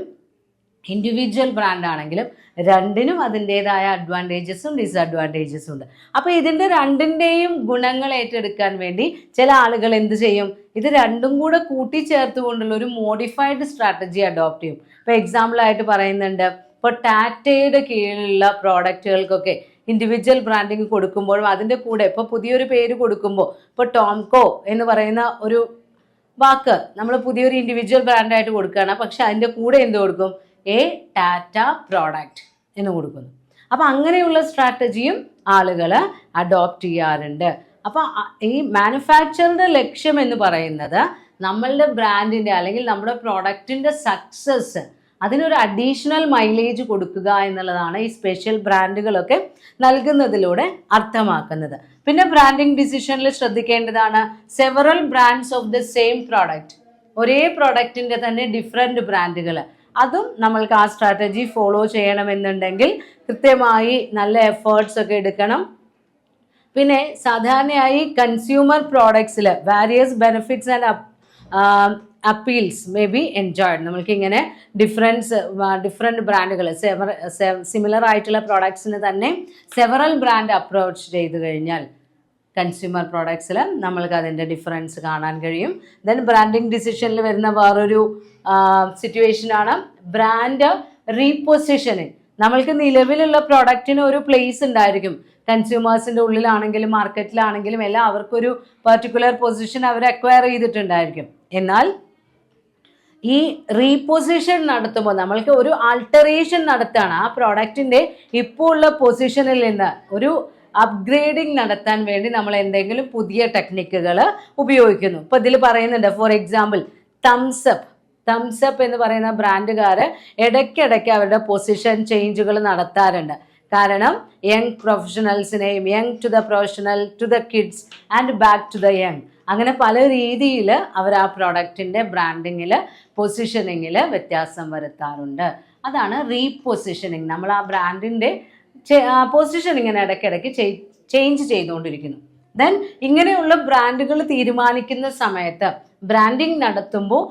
ഇൻഡിവിജ്വൽ ബ്രാൻഡ് ആണെങ്കിലും രണ്ടിനും അതിൻ്റേതായ അഡ്വാൻറ്റേജസും ഡിസഡ്വാൻറ്റേജസും ഉണ്ട്. അപ്പോൾ ഇതിൻ്റെ രണ്ടിൻ്റെയും ഗുണങ്ങൾ ഏറ്റെടുക്കാൻ വേണ്ടി ചില ആളുകൾ എന്ത് ചെയ്യും, ഇത് രണ്ടും കൂടെ കൂട്ടിച്ചേർത്തുകൊണ്ടുള്ള ഒരു മോഡിഫൈഡ് സ്ട്രാറ്റജി അഡോപ്റ്റ് ചെയ്യും. ഇപ്പോൾ എക്സാമ്പിളായിട്ട് പറയുന്നുണ്ട്, ഇപ്പോൾ ടാറ്റയുടെ കീഴിലുള്ള പ്രോഡക്റ്റുകൾക്കൊക്കെ ഇൻഡിവിജ്വൽ ബ്രാൻഡിങ് കൊടുക്കുമ്പോഴും അതിൻ്റെ കൂടെ ഇപ്പോൾ പുതിയൊരു പേര് കൊടുക്കുമ്പോൾ, ഇപ്പോൾ ടോംകോ എന്ന് പറയുന്ന ഒരു വാക്ക് നമ്മൾ പുതിയൊരു ഇൻഡിവിജ്വൽ ബ്രാൻഡായിട്ട് കൊടുക്കുകയാണ്, പക്ഷെ അതിൻ്റെ കൂടെ എന്ത് കൊടുക്കും, എ ടാറ്റ പ്രോഡക്റ്റ് എന്ന് കൊടുക്കുന്നു. അപ്പോൾ അങ്ങനെയുള്ള സ്ട്രാറ്റജിയും ആളുകൾ അഡോപ്റ്റ് ചെയ്യാറുണ്ട്. അപ്പോൾ ഈ മാനുഫാക്ചറിൻ്റെ ലക്ഷ്യം എന്ന് പറയുന്നത് നമ്മളുടെ ബ്രാൻഡിൻ്റെ അല്ലെങ്കിൽ നമ്മുടെ പ്രോഡക്റ്റിൻ്റെ സക്സസ് അതിനൊരു അഡീഷണൽ മൈലേജ് കൊടുക്കുക എന്നുള്ളതാണ് ഈ സ്പെഷ്യൽ ബ്രാൻഡുകളൊക്കെ നൽകുന്നതിലൂടെ അർത്ഥമാക്കുന്നത്. പിന്നെ ബ്രാൻഡിങ് ഡിസിഷനിൽ ശ്രദ്ധിക്കേണ്ടതാണ് several brands of the same product, ഒരേ പ്രോഡക്റ്റിൻ്റെ തന്നെ ഡിഫറെൻറ്റ് ബ്രാൻഡുകൾ, അതും നമ്മൾക്ക് ആ സ്ട്രാറ്റജി ഫോളോ ചെയ്യണമെന്നുണ്ടെങ്കിൽ കൃത്യമായി നല്ല എഫേർട്സ് ഒക്കെ എടുക്കണം. പിന്നെ സാധാരണയായി കൺസ്യൂമർ പ്രോഡക്ട്സിൽ various benefits and appeals may be enjoyed. നമ്മൾക്കിങ്ങനെ ഡിഫറെൻറ്റ് ബ്രാൻഡുകൾ സിമിലർ ആയിട്ടുള്ള പ്രോഡക്ട്സിന് തന്നെ സെവറൽ ബ്രാൻഡ് അപ്രോച്ച് ചെയ്ത് കഴിഞ്ഞാൽ കൺസ്യൂമർ പ്രോഡക്ട്സിൽ നമ്മൾക്ക് അതിൻ്റെ ഡിഫറൻസ് കാണാൻ കഴിയും. ദെൻ ബ്രാൻഡിങ് ഡിസിഷനിൽ വരുന്ന വേറൊരു സിറ്റുവേഷനാണ് ബ്രാൻഡ് റീപൊസിഷനിങ്. നമ്മൾക്ക് നിലവിലുള്ള പ്രോഡക്റ്റിന് ഒരു പ്ലേസ് ഉണ്ടായിരിക്കും, കൺസ്യൂമേഴ്സിൻ്റെ ഉള്ളിലാണെങ്കിലും മാർക്കറ്റിലാണെങ്കിലും എല്ലാം അവർക്കൊരു പർട്ടിക്കുലർ പൊസിഷൻ അവർ അക്വയർ ചെയ്തിട്ടുണ്ടായിരിക്കും. എന്നാൽ ഈ റീപൊസിഷൻ നടത്തുമ്പോൾ നമ്മൾക്ക് ഒരു ആൾട്ടറേഷൻ നടത്തുകയാണ്, ആ പ്രോഡക്റ്റിൻ്റെ ഇപ്പോൾ ഉള്ള പൊസിഷനിൽ നിന്ന് ഒരു അപ്ഗ്രേഡിങ് നടത്താൻ വേണ്ടി നമ്മൾ എന്തെങ്കിലും പുതിയ ടെക്നിക്കുകൾ ഉപയോഗിക്കുന്നു. ഇപ്പോൾ ഇതിൽ പറയുന്നുണ്ട്, ഫോർ എക്സാമ്പിൾ തംസപ്പ് എന്ന് പറയുന്ന ബ്രാൻഡുകാർ ഇടയ്ക്കിടയ്ക്ക് അവരുടെ പൊസിഷൻ ചേഞ്ചുകൾ നടത്താറുണ്ട്. കാരണം യങ് പ്രൊഫഷണൽസിനെയും young to the professional, to the kids and back to the young, അങ്ങനെ പല രീതിയിൽ അവർ ആ പ്രോഡക്റ്റിൻ്റെ ബ്രാൻഡിങ്ങിൽ പൊസിഷനിങ്ങിൽ വ്യത്യാസം വരുത്താറുണ്ട്. അതാണ് റീപൊസിഷനിങ്. നമ്മൾ ആ ബ്രാൻഡിൻ്റെ പൊസിഷനിങ്ങിനെ ഇടയ്ക്കിടയ്ക്ക് ചേഞ്ച് ചെയ്തുകൊണ്ടിരിക്കുന്നു. ദെൻ ഇങ്ങനെയുള്ള ബ്രാൻഡുകൾ തീരുമാനിക്കുന്ന സമയത്ത്, ബ്രാൻഡിങ് നടത്തുമ്പോൾ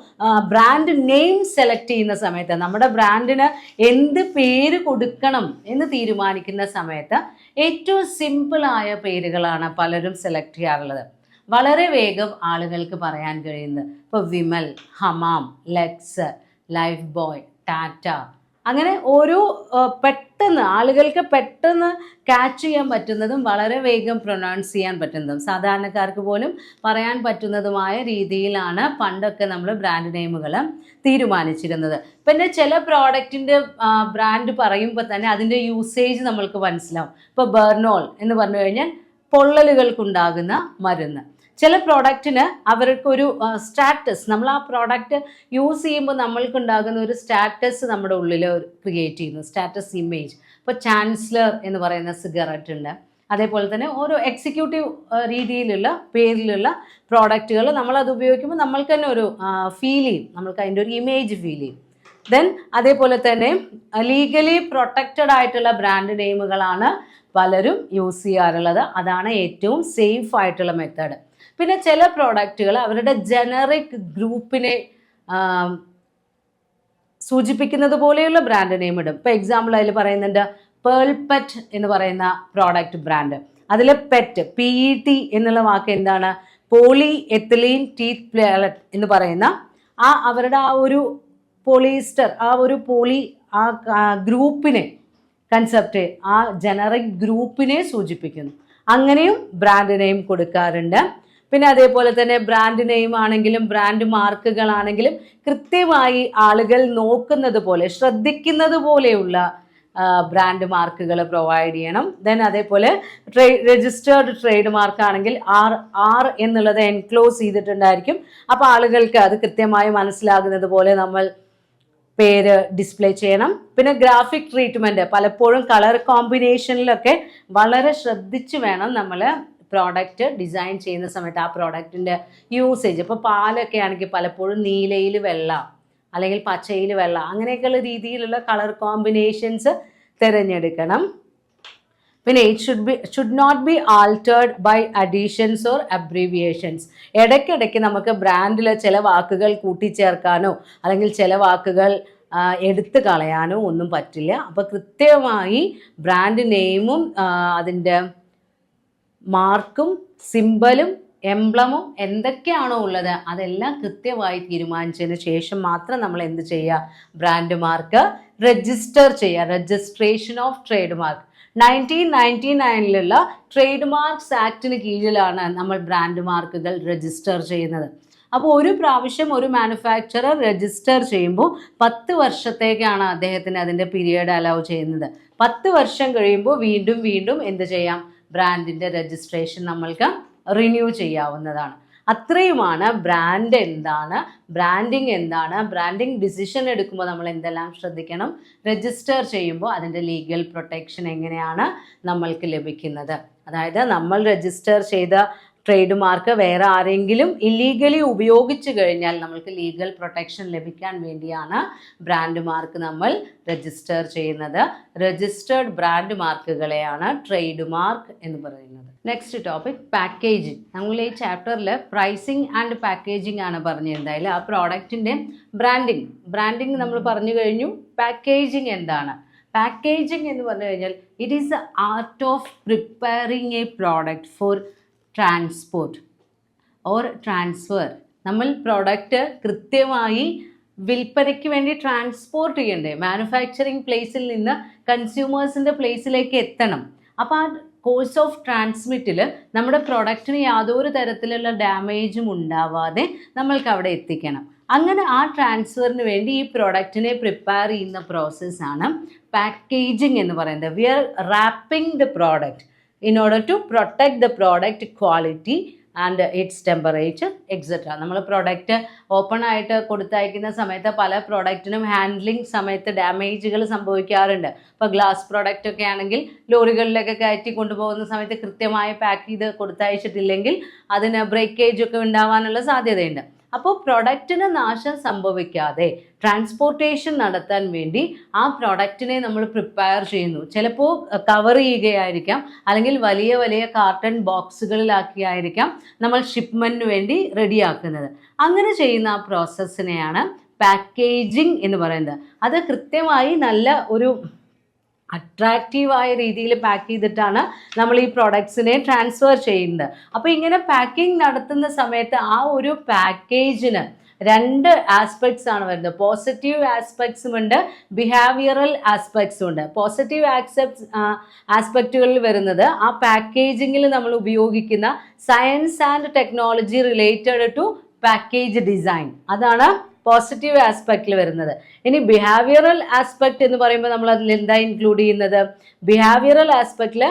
ബ്രാൻഡ് നെയിം സെലക്ട് ചെയ്യുന്ന സമയത്ത്, നമ്മുടെ ബ്രാൻഡിന് എന്ത് പേര് കൊടുക്കണം എന്ന് തീരുമാനിക്കുന്ന സമയത്ത് ഏറ്റവും സിമ്പിളായ പേരുകളാണ് പലരും സെലക്ട് ചെയ്യാറുള്ളത്. വളരെ വേഗം ആളുകൾക്ക് പറയാൻ കഴിയുന്നത്, ഇപ്പോൾ Vimal, Hamam, Lux, Lifebuoy, Tata, അങ്ങനെ ഓരോ പെട്ടെന്ന് ആളുകൾക്ക് പെട്ടെന്ന് ക്യാച്ച് ചെയ്യാൻ പറ്റുന്നതും വളരെ വേഗം പ്രൊനൗൺസ് ചെയ്യാൻ പറ്റുന്നതും സാധാരണക്കാർക്ക് പോലും പറയാൻ പറ്റുന്നതുമായ രീതിയിലാണ് പണ്ടൊക്കെ നമ്മൾ ബ്രാൻഡ് നെയിമുകൾ തീരുമാനിച്ചിരുന്നത്. പിന്നെ ചില പ്രോഡക്റ്റിൻ്റെ ബ്രാൻഡ് പറയുമ്പോൾ തന്നെ അതിൻ്റെ യൂസേജ് നമ്മൾക്ക് മനസ്സിലാവും. ഇപ്പോൾ ബെർണോൾ എന്ന് പറഞ്ഞു കഴിഞ്ഞാൽ പൊള്ളലുകൾക്കുണ്ടാകുന്ന മരുന്ന്. ചില പ്രോഡക്റ്റിന് അവർക്കൊരു സ്റ്റാറ്റസ്, നമ്മൾ ആ പ്രോഡക്റ്റ് യൂസ് ചെയ്യുമ്പോൾ നമ്മൾക്കുണ്ടാകുന്ന ഒരു സ്റ്റാറ്റസ് നമ്മുടെ ഉള്ളിൽ ക്രിയേറ്റ് ചെയ്യുന്നു, സ്റ്റാറ്റസ് ഇമേജ്. ഇപ്പോൾ ചാൻസലർ എന്ന് പറയുന്ന സിഗരറ്റ് ഉണ്ട്. അതേപോലെ തന്നെ ഓരോ എക്സിക്യൂട്ടീവ് രീതിയിലുള്ള പേരിലുള്ള പ്രോഡക്റ്റുകൾ നമ്മളത് ഉപയോഗിക്കുമ്പോൾ നമ്മൾക്ക് തന്നെ ഒരു ഫീൽ ചെയ്യും, നമ്മൾക്ക് അതിൻ്റെ ഒരു ഇമേജ് ഫീൽ ചെയ്യും. ദെൻ അതേപോലെ തന്നെ ലീഗലി പ്രൊട്ടക്റ്റഡ് ആയിട്ടുള്ള ബ്രാൻഡ് നെയിമുകളാണ് പലരും യൂസ് ചെയ്യാറുള്ളത്. അതാണ് ഏറ്റവും സേഫ് ആയിട്ടുള്ള മെത്തേഡ്. പിന്നെ ചില പ്രോഡക്റ്റുകൾ അവരുടെ ജനറിക് ഗ്രൂപ്പിനെ സൂചിപ്പിക്കുന്നത് പോലെയുള്ള ബ്രാൻഡ് നെയിം ഇടും. ഇപ്പോൾ എക്സാമ്പിൾ അതിൽ പറയുന്നുണ്ട് പേൾപെറ്റ് എന്ന് പറയുന്ന പ്രോഡക്റ്റ് ബ്രാൻഡ്. അതിൽ പെറ്റ്, PET എന്നുള്ള വാക്ക് എന്താണ്, പോളി എത്തിലീൻ ടീത്ത് പ്ലേറ്റ് എന്ന് പറയുന്ന അവരുടെ ആ ഒരു പോളിസ്റ്റർ, ആ ഒരു ഗ്രൂപ്പിനെ കൺസെപ്റ്റ്, ആ ജനറിക് ഗ്രൂപ്പിനെ സൂചിപ്പിക്കുന്നു. അങ്ങനെയും ബ്രാൻഡ് നെയിം കൊടുക്കാറുണ്ട്. പിന്നെ അതേപോലെ തന്നെ ബ്രാൻഡ് നെയിം ആണെങ്കിലും ബ്രാൻഡ് മാർക്കുകളാണെങ്കിലും കൃത്യമായി ആളുകൾ നോക്കുന്നത് പോലെ, ശ്രദ്ധിക്കുന്നത് പോലെയുള്ള ബ്രാൻഡ് മാർക്കുകൾ പ്രൊവൈഡ് ചെയ്യണം. ദെൻ അതേപോലെ രജിസ്റ്റേർഡ് ട്രേഡ് മാർക്ക് ആണെങ്കിൽ ആർ എന്നുള്ളത് എൻക്ലോസ് ചെയ്തിട്ടുണ്ടായിരിക്കും. അപ്പോൾ ആളുകൾക്ക് അത് കൃത്യമായി മനസ്സിലാകുന്നത് പോലെ നമ്മൾ പേര് ഡിസ്പ്ലേ ചെയ്യണം. പിന്നെ ഗ്രാഫിക് ട്രീറ്റ്മെൻറ്റ്, പലപ്പോഴും കളർ കോമ്പിനേഷനിലൊക്കെ വളരെ ശ്രദ്ധിച്ച് വേണം നമ്മൾ പ്രോഡക്റ്റ് ഡിസൈൻ ചെയ്യുന്ന സമയത്ത് ആ പ്രോഡക്റ്റിൻ്റെ യൂസേജ്. ഇപ്പോൾ പാലൊക്കെ ആണെങ്കിൽ പലപ്പോഴും നീലയിൽ വെള്ള അല്ലെങ്കിൽ പച്ചയിൽ വെള്ള, അങ്ങനെയൊക്കെയുള്ള രീതിയിലുള്ള കളർ കോമ്പിനേഷൻസ് തിരഞ്ഞെടുക്കണം. പിന്നെ it should not be altered by additions or abbreviations. ഇടയ്ക്കിടയ്ക്ക് നമുക്ക് ബ്രാൻഡിൽ ചില വാക്കുകൾ കൂട്ടിച്ചേർക്കാനോ അല്ലെങ്കിൽ ചില വാക്കുകൾ എടുത്തു കളയാനോ ഒന്നും പറ്റില്ല. അപ്പോൾ കൃത്യമായി ബ്രാൻഡ് നെയിമും അതിൻ്റെ മാർക്കും സിമ്പലും എംബ്ലമും എന്തൊക്കെയാണോ ഉള്ളത് അതെല്ലാം കൃത്യമായി തീരുമാനിച്ചതിന് ശേഷം മാത്രം നമ്മൾ എന്ത് ചെയ്യുക, ബ്രാൻഡ് മാർക്ക് രജിസ്റ്റർ ചെയ്യുക. Registration of trade mark 1999 trade marks ആക്ടിന് കീഴിലാണ് നമ്മൾ ബ്രാൻഡ് മാർക്കുകൾ രജിസ്റ്റർ ചെയ്യുന്നത്. അപ്പോൾ ഒരു പ്രാവശ്യം ഒരു മാനുഫാക്ചറർ രജിസ്റ്റർ ചെയ്യുമ്പോൾ 10 വർഷത്തേക്കാണ് അദ്ദേഹത്തിന് അതിൻ്റെ പീരിയഡ് അലൗ ചെയ്യുന്നത്. 10 വർഷം കഴിയുമ്പോൾ വീണ്ടും എന്ത് ചെയ്യാം, ബ്രാൻഡിൻ്റെ രജിസ്ട്രേഷൻ നമ്മൾക്ക് റിന്യൂ ചെയ്യാവുന്നതാണ്. അത്രയുമാണ് ബ്രാൻഡ് എന്താണ്, ബ്രാൻഡിങ് എന്താണ്, ബ്രാൻഡിങ് ഡിസിഷൻ എടുക്കുമ്പോൾ നമ്മൾ എന്തെല്ലാം ശ്രദ്ധിക്കണം, രജിസ്റ്റർ ചെയ്യുമ്പോൾ അതിൻ്റെ ലീഗൽ പ്രൊട്ടക്ഷൻ എങ്ങനെയാണ് നമ്മൾക്ക് ലഭിക്കുന്നത്. അതായത് നമ്മൾ രജിസ്റ്റർ ചെയ്ത ട്രേഡ് മാർക്ക് വേറെ ആരെങ്കിലും ഇല്ലീഗലി ഉപയോഗിച്ച് കഴിഞ്ഞാൽ നമ്മൾക്ക് ലീഗൽ പ്രൊട്ടക്ഷൻ ലഭിക്കാൻ വേണ്ടിയാണ് ബ്രാൻഡ് മാർക്ക് നമ്മൾ രജിസ്റ്റർ ചെയ്യുന്നത്. രജിസ്റ്റേർഡ് ബ്രാൻഡ് മാർക്കുകളെയാണ് ട്രേഡ് മാർക്ക് എന്ന് പറയുന്നത്. Next topic packaging. നമ്മൾ ഈ ചാപ്റ്ററിൽ പ്രൈസിങ് ആൻഡ് പാക്കേജിങ് ആണ് പറഞ്ഞിരുന്നത്. അതിൽ ആ പ്രോഡക്റ്റിൻ്റെ ബ്രാൻഡിങ് നമ്മൾ പറഞ്ഞു കഴിഞ്ഞു. പാക്കേജിങ് എന്താണ്? പാക്കേജിങ് എന്ന് പറഞ്ഞു കഴിഞ്ഞാൽ it is the art of preparing A product four transport or transfer. നമ്മൾ പ്രോഡക്റ്റ് കൃത്യമായി വിൽപ്പനയ്ക്ക് വേണ്ടി ട്രാൻസ്പോർട്ട് ചെയ്യണ്ടേ, മാനുഫാക്ചറിങ് പ്ലേസിൽ നിന്ന് കൺസ്യൂമേഴ്സിൻ്റെ പ്ലേസിലേക്ക് എത്തണം. അപ്പോൾ ആ കോഴ്സ് ഓഫ് ട്രാൻസ്മിറ്റിൽ നമ്മുടെ പ്രൊഡക്റ്റിന് യാതൊരു തരത്തിലുള്ള ഡാമേജും ഉണ്ടാവാതെ നമ്മൾക്ക് അവിടെ എത്തിക്കണം. അങ്ങനെ ആ ട്രാൻസ്ഫറിന് വേണ്ടി ഈ പ്രൊഡക്റ്റിനെ പ്രിപ്പയർ ചെയ്യുന്ന പ്രോസസ്സാണ് പാക്കേജിങ് എന്ന് പറയുന്നത്. We are wrapping the product in order to protect the product quality and its temperature etc. നമ്മൾ പ്രൊഡക്റ്റ് ഓപ്പൺ ആയിട്ട് കൊടുത്തയക്കുന്ന സമയത്ത് പല പ്രൊഡക്റ്റിനും ഹാൻഡ്ലിംഗ് സമയത്ത് ഡാമേജുകൾ സംഭവിക്കാറുണ്ട്. ഇപ്പോൾ ഗ്ലാസ് പ്രൊഡക്റ്റ് ഒക്കെ ആണെങ്കിൽ ലോറികളിലൊക്കെ കയറ്റി കൊണ്ടുപോകുന്ന സമയത്ത് കൃത്യമായി പാക്ക് ചെയ്ത് കൊടുത്തയച്ചിട്ടില്ലെങ്കിൽ അതിന് ബ്രേക്കേജ് ഒക്കെ ഉണ്ടാവാനുള്ള സാധ്യതയുണ്ട്. അപ്പോൾ പ്രൊഡക്റ്റിന് നാശം സംഭവിക്കാതെ ട്രാൻസ്പോർട്ടേഷൻ നടത്താൻ വേണ്ടി ആ പ്രൊഡക്റ്റിനെ നമ്മൾ പ്രിപ്പയർ ചെയ്യുന്നു. ചിലപ്പോൾ കവർ ചെയ്യുകയായിരിക്കാം, അല്ലെങ്കിൽ വലിയ വലിയ കാർട്ടൺ ബോക്സുകളിലാക്കിയായിരിക്കാം നമ്മൾ ഷിപ്മെൻറ്റിന് വേണ്ടി റെഡിയാക്കുന്നത്. അങ്ങനെ ചെയ്യുന്ന ആ പ്രോസസ്സിനെയാണ് പാക്കേജിങ് എന്ന് പറയുന്നത്. അത് കൃത്യമായി നല്ല ഒരു അട്രാക്റ്റീവായ രീതിയിൽ പാക്ക് ചെയ്തിട്ടാണ് നമ്മൾ ഈ പ്രോഡക്ട്സിനെ ട്രാൻസ്ഫർ ചെയ്യുന്നത്. അപ്പോൾ ഇങ്ങനെ പാക്കിംഗ് നടത്തുന്ന സമയത്ത് ആ ഒരു പാക്കേജിന് 2 ആസ്പെക്ട്സ് ആണ് വരുന്നത്. പോസിറ്റീവ് ആസ്പെക്ട്സും ഉണ്ട്, ബിഹേവിയറൽ ആസ്പെക്ട്സും ഉണ്ട്. പോസിറ്റീവ് ആസ്പെക്റ്റുകളിൽ വരുന്നത് ആ പാക്കേജിങ്ങിൽ നമ്മൾ ഉപയോഗിക്കുന്ന science and technology related to package design, അതാണ് പോസിറ്റീവ് ആസ്പെക്റ്റിൽ വരുന്നത്. ഇനി ബിഹേവിയറൽ ആസ്പെക്റ്റ് എന്ന് പറയുമ്പോൾ നമ്മൾ അതിൽ എന്താ ഇൻക്ലൂഡ് ചെയ്യുന്നത്? ബിഹേവിയറൽ ആസ്പെക്റ്റിൽ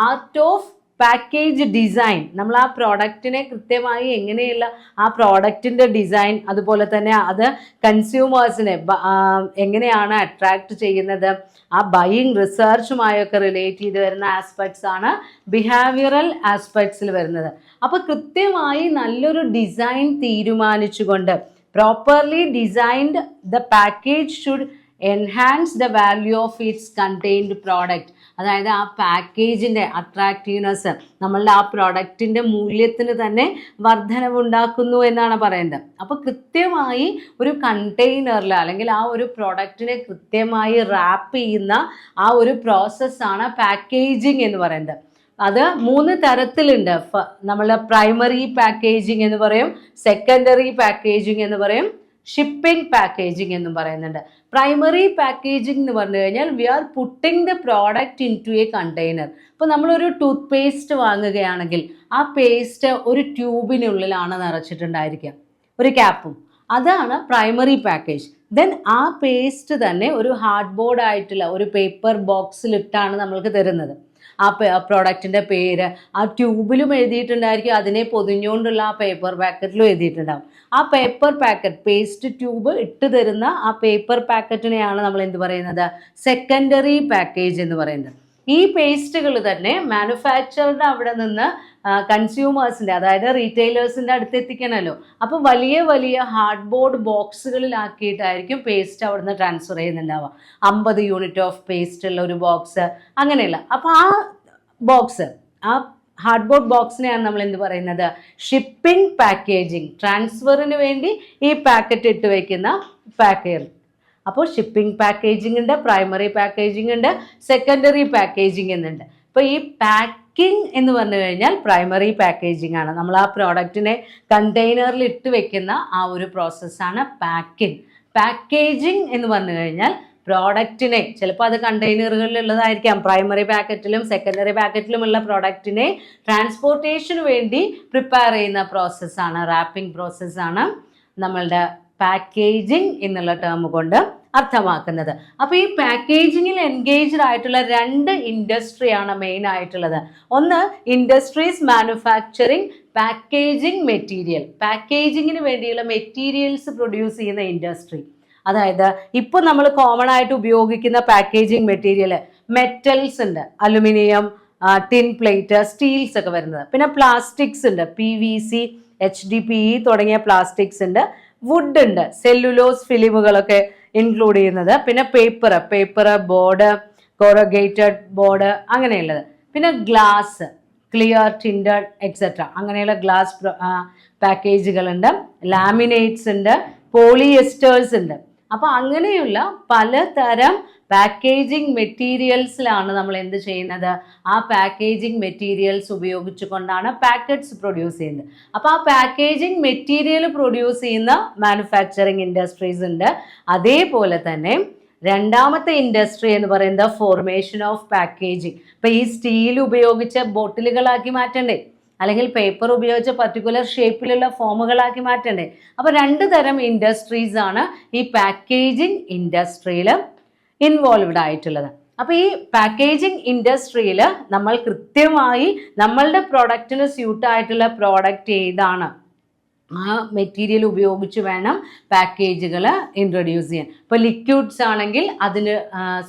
ആർട്ട് ഓഫ് പാക്കേജ് ഡിസൈൻ. നമ്മൾ ആ പ്രോഡക്റ്റിനെ കൃത്യമായി എങ്ങനെയുള്ള ആ പ്രോഡക്റ്റിൻ്റെ ഡിസൈൻ, അതുപോലെ തന്നെ അത് കൺസ്യൂമേഴ്സിനെ എങ്ങനെയാണ് അട്രാക്റ്റ് ചെയ്യുന്നത്, ആ ബൈയിങ് റിസർച്ചുമായൊക്കെ റിലേറ്റ് ചെയ്ത് വരുന്ന ആസ്പെക്ട്സ് ആണ് ബിഹേവിയറൽ ആസ്പെക്ട്സിൽ വരുന്നത്. അപ്പോൾ കൃത്യമായി നല്ലൊരു design തീരുമാനിച്ചുകൊണ്ട് properly designed the package should enhance the value of its contained product. അതായത് ആ പാക്കേജിൻ്റെ അട്രാക്റ്റീവ്നെസ് നമ്മളുടെ ആ പ്രോഡക്റ്റിൻ്റെ മൂല്യത്തിന് തന്നെ വർധനവുണ്ടാക്കുന്നു എന്നാണ് പറയുന്നത്. അപ്പോൾ കൃത്യമായി ഒരു കണ്ടെയ്നറിൽ അല്ലെങ്കിൽ ആ ഒരു പ്രോഡക്റ്റിനെ കൃത്യമായി റാപ്പ് ചെയ്യുന്ന ആ ഒരു പ്രോസസ്സാണ് പാക്കേജിങ് എന്ന് പറയുന്നത്. അത് 3 തരത്തിലുണ്ട്. നമ്മൾ പ്രൈമറി പാക്കേജിങ് എന്ന് പറയും, സെക്കൻഡറി പാക്കേജിങ് എന്ന് പറയും, ഷിപ്പിംഗ് പാക്കേജിങ് എന്നും പറയുന്നുണ്ട്. പ്രൈമറി പാക്കേജിംഗ് എന്ന് പറഞ്ഞു കഴിഞ്ഞാൽ we are putting the product into a container. ഇപ്പോൾ നമ്മളൊരു ടൂത്ത് പേസ്റ്റ് വാങ്ങുകയാണെങ്കിൽ ആ പേസ്റ്റ് ഒരു ട്യൂബിനുള്ളിലാണ് നിറച്ചിട്ടുണ്ടായിരിക്കുക, ഒരു ക്യാപ്പും. അതാണ് പ്രൈമറി പാക്കേജ്. ദെൻ ആ പേസ്റ്റ് തന്നെ ഒരു ഹാർഡ് ബോർഡ് ആയിട്ടുള്ള ഒരു പേപ്പർ ബോക്സിലിട്ടാണ് നമ്മൾക്ക് തരുന്നത്. ആ പ്രോഡക്റ്റിൻ്റെ പേര് ആ ട്യൂബിലും എഴുതിയിട്ടുണ്ടായിരിക്കും, അതിനെ പൊതിഞ്ഞുകൊണ്ടുള്ള ആ പേപ്പർ പാക്കറ്റിലും എഴുതിയിട്ടുണ്ടാകും. ആ പേപ്പർ പാക്കറ്റ്, പേസ്റ്റ് ട്യൂബ് ഇട്ട് തരുന്ന ആ പേപ്പർ പാക്കറ്റിനെയാണ് നമ്മൾ എന്ത് പറയുന്നത്? സെക്കൻഡറി പാക്കേജ് എന്ന് പറയുന്നത്. ഈ പേസ്റ്റുകൾ തന്നെ മാനുഫാക്ചറുടെ അവിടെ നിന്ന് കൺസ്യൂമേഴ്സിൻ്റെ, അതായത് റീറ്റെയിലേഴ്സിൻ്റെ അടുത്ത് എത്തിക്കണമല്ലോ. അപ്പോൾ വലിയ വലിയ ഹാർഡ് ബോർഡ് ബോക്സുകളിലാക്കിയിട്ടായിരിക്കും പേസ്റ്റ് അവിടെ നിന്ന് ട്രാൻസ്ഫർ ചെയ്യുന്നുണ്ടാവുക. 50 യൂണിറ്റ് ഓഫ് പേസ്റ്റ് ഉള്ള ഒരു ബോക്സ്, അങ്ങനെയുള്ള. അപ്പോൾ ബോക്സ്, ആ ഹാർഡ് ബോർഡ് ബോക്സിനെയാണ് നമ്മൾ എന്ത് പറയുന്നത്, ഷിപ്പിംഗ് പാക്കേജിങ്. ട്രാൻസ്ഫറിന് വേണ്ടി ഈ പാക്കറ്റ് ഇട്ട് വയ്ക്കുന്ന പാക്കേജ്. അപ്പോൾ ഷിപ്പിംഗ് പാക്കേജിംഗ് ഉണ്ട്, പ്രൈമറി പാക്കേജിംഗ് ഉണ്ട്, സെക്കൻഡറി പാക്കേജിംഗ് എന്നുണ്ട്. അപ്പോൾ ഈ പാക്കിംഗ് എന്ന് പറഞ്ഞു കഴിഞ്ഞാൽ പ്രൈമറി പാക്കേജിംഗ് ആണ്. നമ്മൾ ആ പ്രോഡക്റ്റിനെ കണ്ടെയ്നറിൽ ഇട്ട് വെക്കുന്ന ആ ഒരു പ്രോസസ്സാണ് പാക്കിംഗ്. പാക്കേജിംഗ് എന്ന് പറഞ്ഞു കഴിഞ്ഞാൽ പ്രോഡക്റ്റിനെ, ചിലപ്പോൾ അത് കണ്ടെയ്നറുകളിലുള്ളതായിരിക്കാം, പ്രൈമറി പാക്കറ്റിലും സെക്കൻഡറി പാക്കറ്റിലുമുള്ള പ്രോഡക്റ്റിനെ ട്രാൻസ്പോർട്ടേഷന് വേണ്ടി പ്രിപ്പയർ ചെയ്യുന്ന പ്രോസസ്സാണ്, റാപ്പിംഗ് പ്രോസസ്സാണ് നമ്മളുടെ പാക്കേജിംഗ് എന്നുള്ള ടേം കൊണ്ട് അർത്ഥമാക്കുന്നത്. അപ്പോൾ ഈ പാക്കേജിങ്ങിൽ എൻഗേജ്ഡ് ആയിട്ടുള്ള 2 ഇൻഡസ്ട്രിയാണ് മെയിൻ ആയിട്ടുള്ളത്. ഒന്ന് ഇൻഡസ്ട്രീസ് മാനുഫാക്ചറിങ് പാക്കേജിംഗ് മെറ്റീരിയൽ, പാക്കേജിങ്ങിന് വേണ്ടിയുള്ള മെറ്റീരിയൽസ് പ്രൊഡ്യൂസ് ചെയ്യുന്ന ഇൻഡസ്ട്രി. അതായത് ഇപ്പോൾ നമ്മൾ കോമൺ ആയിട്ട് ഉപയോഗിക്കുന്ന പാക്കേജിംഗ് മെറ്റീരിയൽ മെറ്റൽസ് ഉണ്ട്, അലുമിനിയം, ടിൻ പ്ലേറ്റ്, സ്റ്റീൽസ് ഒക്കെ വരുന്നത്. പിന്നെ പ്ലാസ്റ്റിക്സ് ഉണ്ട്, PVC, HDPE തുടങ്ങിയ പ്ലാസ്റ്റിക്സ് ഉണ്ട്. വുഡ് ഉണ്ട്, സെല്ലുലോസ് ഫിലിമുകളൊക്കെ ഇൻക്ലൂഡ് ചെയ്യുന്നത്. പിന്നെ പേപ്പർ, ബോർഡ്, കോറഗേറ്റഡ് ബോർഡ് അങ്ങനെയുള്ളത്. പിന്നെ ഗ്ലാസ്, ക്ലിയർ, ടിൻഡഡ് എക്സെട്ര അങ്ങനെയുള്ള ഗ്ലാസ് പാക്കേജുകളുണ്ട്. ലാമിനേറ്റ്സ് ഉണ്ട്, പോളിയെസ്റ്റേഴ്സ് ഉണ്ട്. അപ്പോൾ അങ്ങനെയുള്ള പലതരം പാക്കേജിംഗ് മെറ്റീരിയൽസിലാണ് നമ്മൾ എന്ത് ചെയ്യുന്നത്, ആ പാക്കേജിംഗ് മെറ്റീരിയൽസ് ഉപയോഗിച്ചുകൊണ്ടാണ് പാക്കറ്റ്സ് പ്രൊഡ്യൂസ് ചെയ്യുന്നത്. അപ്പോൾ ആ പാക്കേജിംഗ് മെറ്റീരിയൽ പ്രൊഡ്യൂസ് ചെയ്യുന്ന മാനുഫാക്ചറിങ് ഇൻഡസ്ട്രീസ് ഉണ്ട്. അതേപോലെ തന്നെ രണ്ടാമത്തെ ഇൻഡസ്ട്രി എന്ന് പറയുന്നത് ഫോർമേഷൻ ഓഫ് പാക്കേജിങ്. ഇപ്പോൾ ഈ സ്റ്റീൽ ഉപയോഗിച്ച് ബോട്ടിലുകളാക്കി മാറ്റണ്ടേ, അല്ലെങ്കിൽ പേപ്പർ ഉപയോഗിച്ച് പർട്ടിക്കുലർ ഷേപ്പിലുള്ള ഫോമുകളാക്കി മാറ്റണ്ടേ. അപ്പോൾ 2 തരം ഇൻഡസ്ട്രീസ് ആണ് ഈ പാക്കേജിംഗ് ഇൻഡസ്ട്രിയിൽ ഇൻവോൾവ്ഡ് ആയിട്ടുള്ളത്. അപ്പോൾ ഈ പാക്കേജിംഗ് ഇൻഡസ്ട്രിയിൽ നമ്മൾ കൃത്യമായി നമ്മളുടെ പ്രൊഡക്റ്റിന് സ്യൂട്ടായിട്ടുള്ള പ്രോഡക്റ്റ് ഏതാണ്, ആ മെറ്റീരിയൽ ഉപയോഗിച്ച് വേണം പാക്കേജുകൾ ഇൻട്രൊഡ്യൂസ് ചെയ്യാൻ. ഇപ്പോൾ ലിക്വിഡ്സ് ആണെങ്കിൽ അതിന്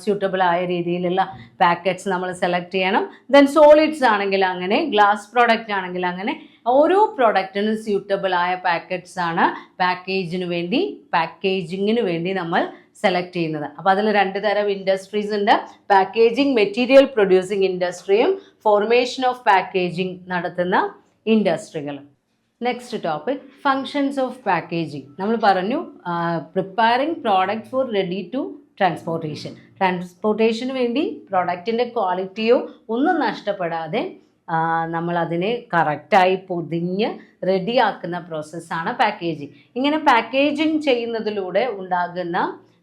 സ്യൂട്ടബിൾ ആയ രീതിയിലുള്ള പാക്കറ്റ്സ് നമ്മൾ സെലക്ട് ചെയ്യണം. ദെൻ സോളിഡ്സ് ആണെങ്കിൽ അങ്ങനെ, ഗ്ലാസ് പ്രോഡക്റ്റ് ആണെങ്കിൽ അങ്ങനെ, ഓരോ പ്രോഡക്റ്റിനും സ്യൂട്ടബിൾ ആയ പാക്കറ്റ്സ് ആണ് പാക്കേജിങ്ങിന് വേണ്ടി നമ്മൾ സെലക്ട് ചെയ്യുന്നത്. അപ്പോൾ അതിൽ 2 തരം ഇൻഡസ്ട്രീസ് ഉണ്ട്, പാക്കേജിംഗ് മെറ്റീരിയൽ പ്രൊഡ്യൂസിങ് ഇൻഡസ്ട്രിയും ഫോർമേഷൻ ഓഫ് പാക്കേജിംഗ് നടത്തുന്ന ഇൻഡസ്ട്രികളും. Next topic functions of packaging. നമ്മൾ പറഞ്ഞു preparing product for ready to ട്രാൻസ്പോർട്ടേഷന് വേണ്ടി പ്രോഡക്റ്റിൻ്റെ ക്വാളിറ്റിയോ ഒന്നും നഷ്ടപ്പെടാതെ നമ്മൾ അതിനെ കറക്റ്റായി പൊതിഞ്ഞ് റെഡിയാക്കുന്ന പ്രോസസ്സാണ് പാക്കേജിങ്. ഇങ്ങനെ പാക്കേജിങ് ചെയ്യുന്നതിലൂടെ ഉണ്ടാകുന്ന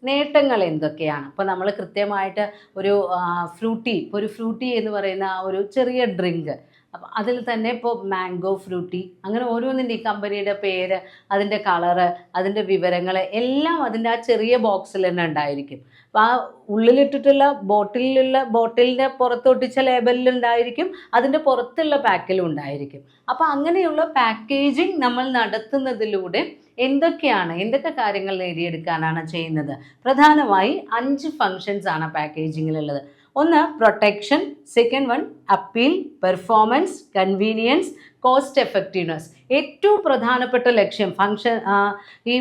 നേട്ടങ്ങൾ എന്തൊക്കെയാണ്? അപ്പോൾ നമ്മൾ കൃത്യമായിട്ട് ഒരു ഫ്രൂട്ടി എന്ന് പറയുന്ന ആ ഒരു ചെറിയ ഡ്രിങ്ക്, അപ്പോൾ അതിൽ തന്നെ ഇപ്പോൾ മാംഗോ ഫ്രൂട്ടി അങ്ങനെ ഓരോന്നിൻ്റെ ഈ കമ്പനിയുടെ പേര്, അതിൻ്റെ കളറ്, അതിൻ്റെ വിവരങ്ങൾ എല്ലാം അതിൻ്റെ ആ ചെറിയ ബോക്സിൽ തന്നെ ഉണ്ടായിരിക്കും. അപ്പോൾ ആ ഉള്ളിലിട്ടിട്ടുള്ള ബോട്ടിലിൻ്റെ പുറത്തൊട്ടിച്ച ലേബലിലുണ്ടായിരിക്കും, അതിൻ്റെ പുറത്തുള്ള പാക്കിലും ഉണ്ടായിരിക്കും. അപ്പോൾ അങ്ങനെയുള്ള പാക്കേജിങ് നമ്മൾ നടത്തുന്നതിലൂടെ എന്തൊക്കെ കാര്യങ്ങൾ നേടിയെടുക്കാനാണ് ചെയ്യുന്നത്? പ്രധാനമായി 5 ഫങ്ഷൻസ് ആണ് പാക്കേജിങ്ങിലുള്ളത്. ഒന്ന് protection, second one appeal, performance, convenience, cost effectiveness. ഏറ്റവും പ്രധാനപ്പെട്ട ലക്ഷ്യം ഈ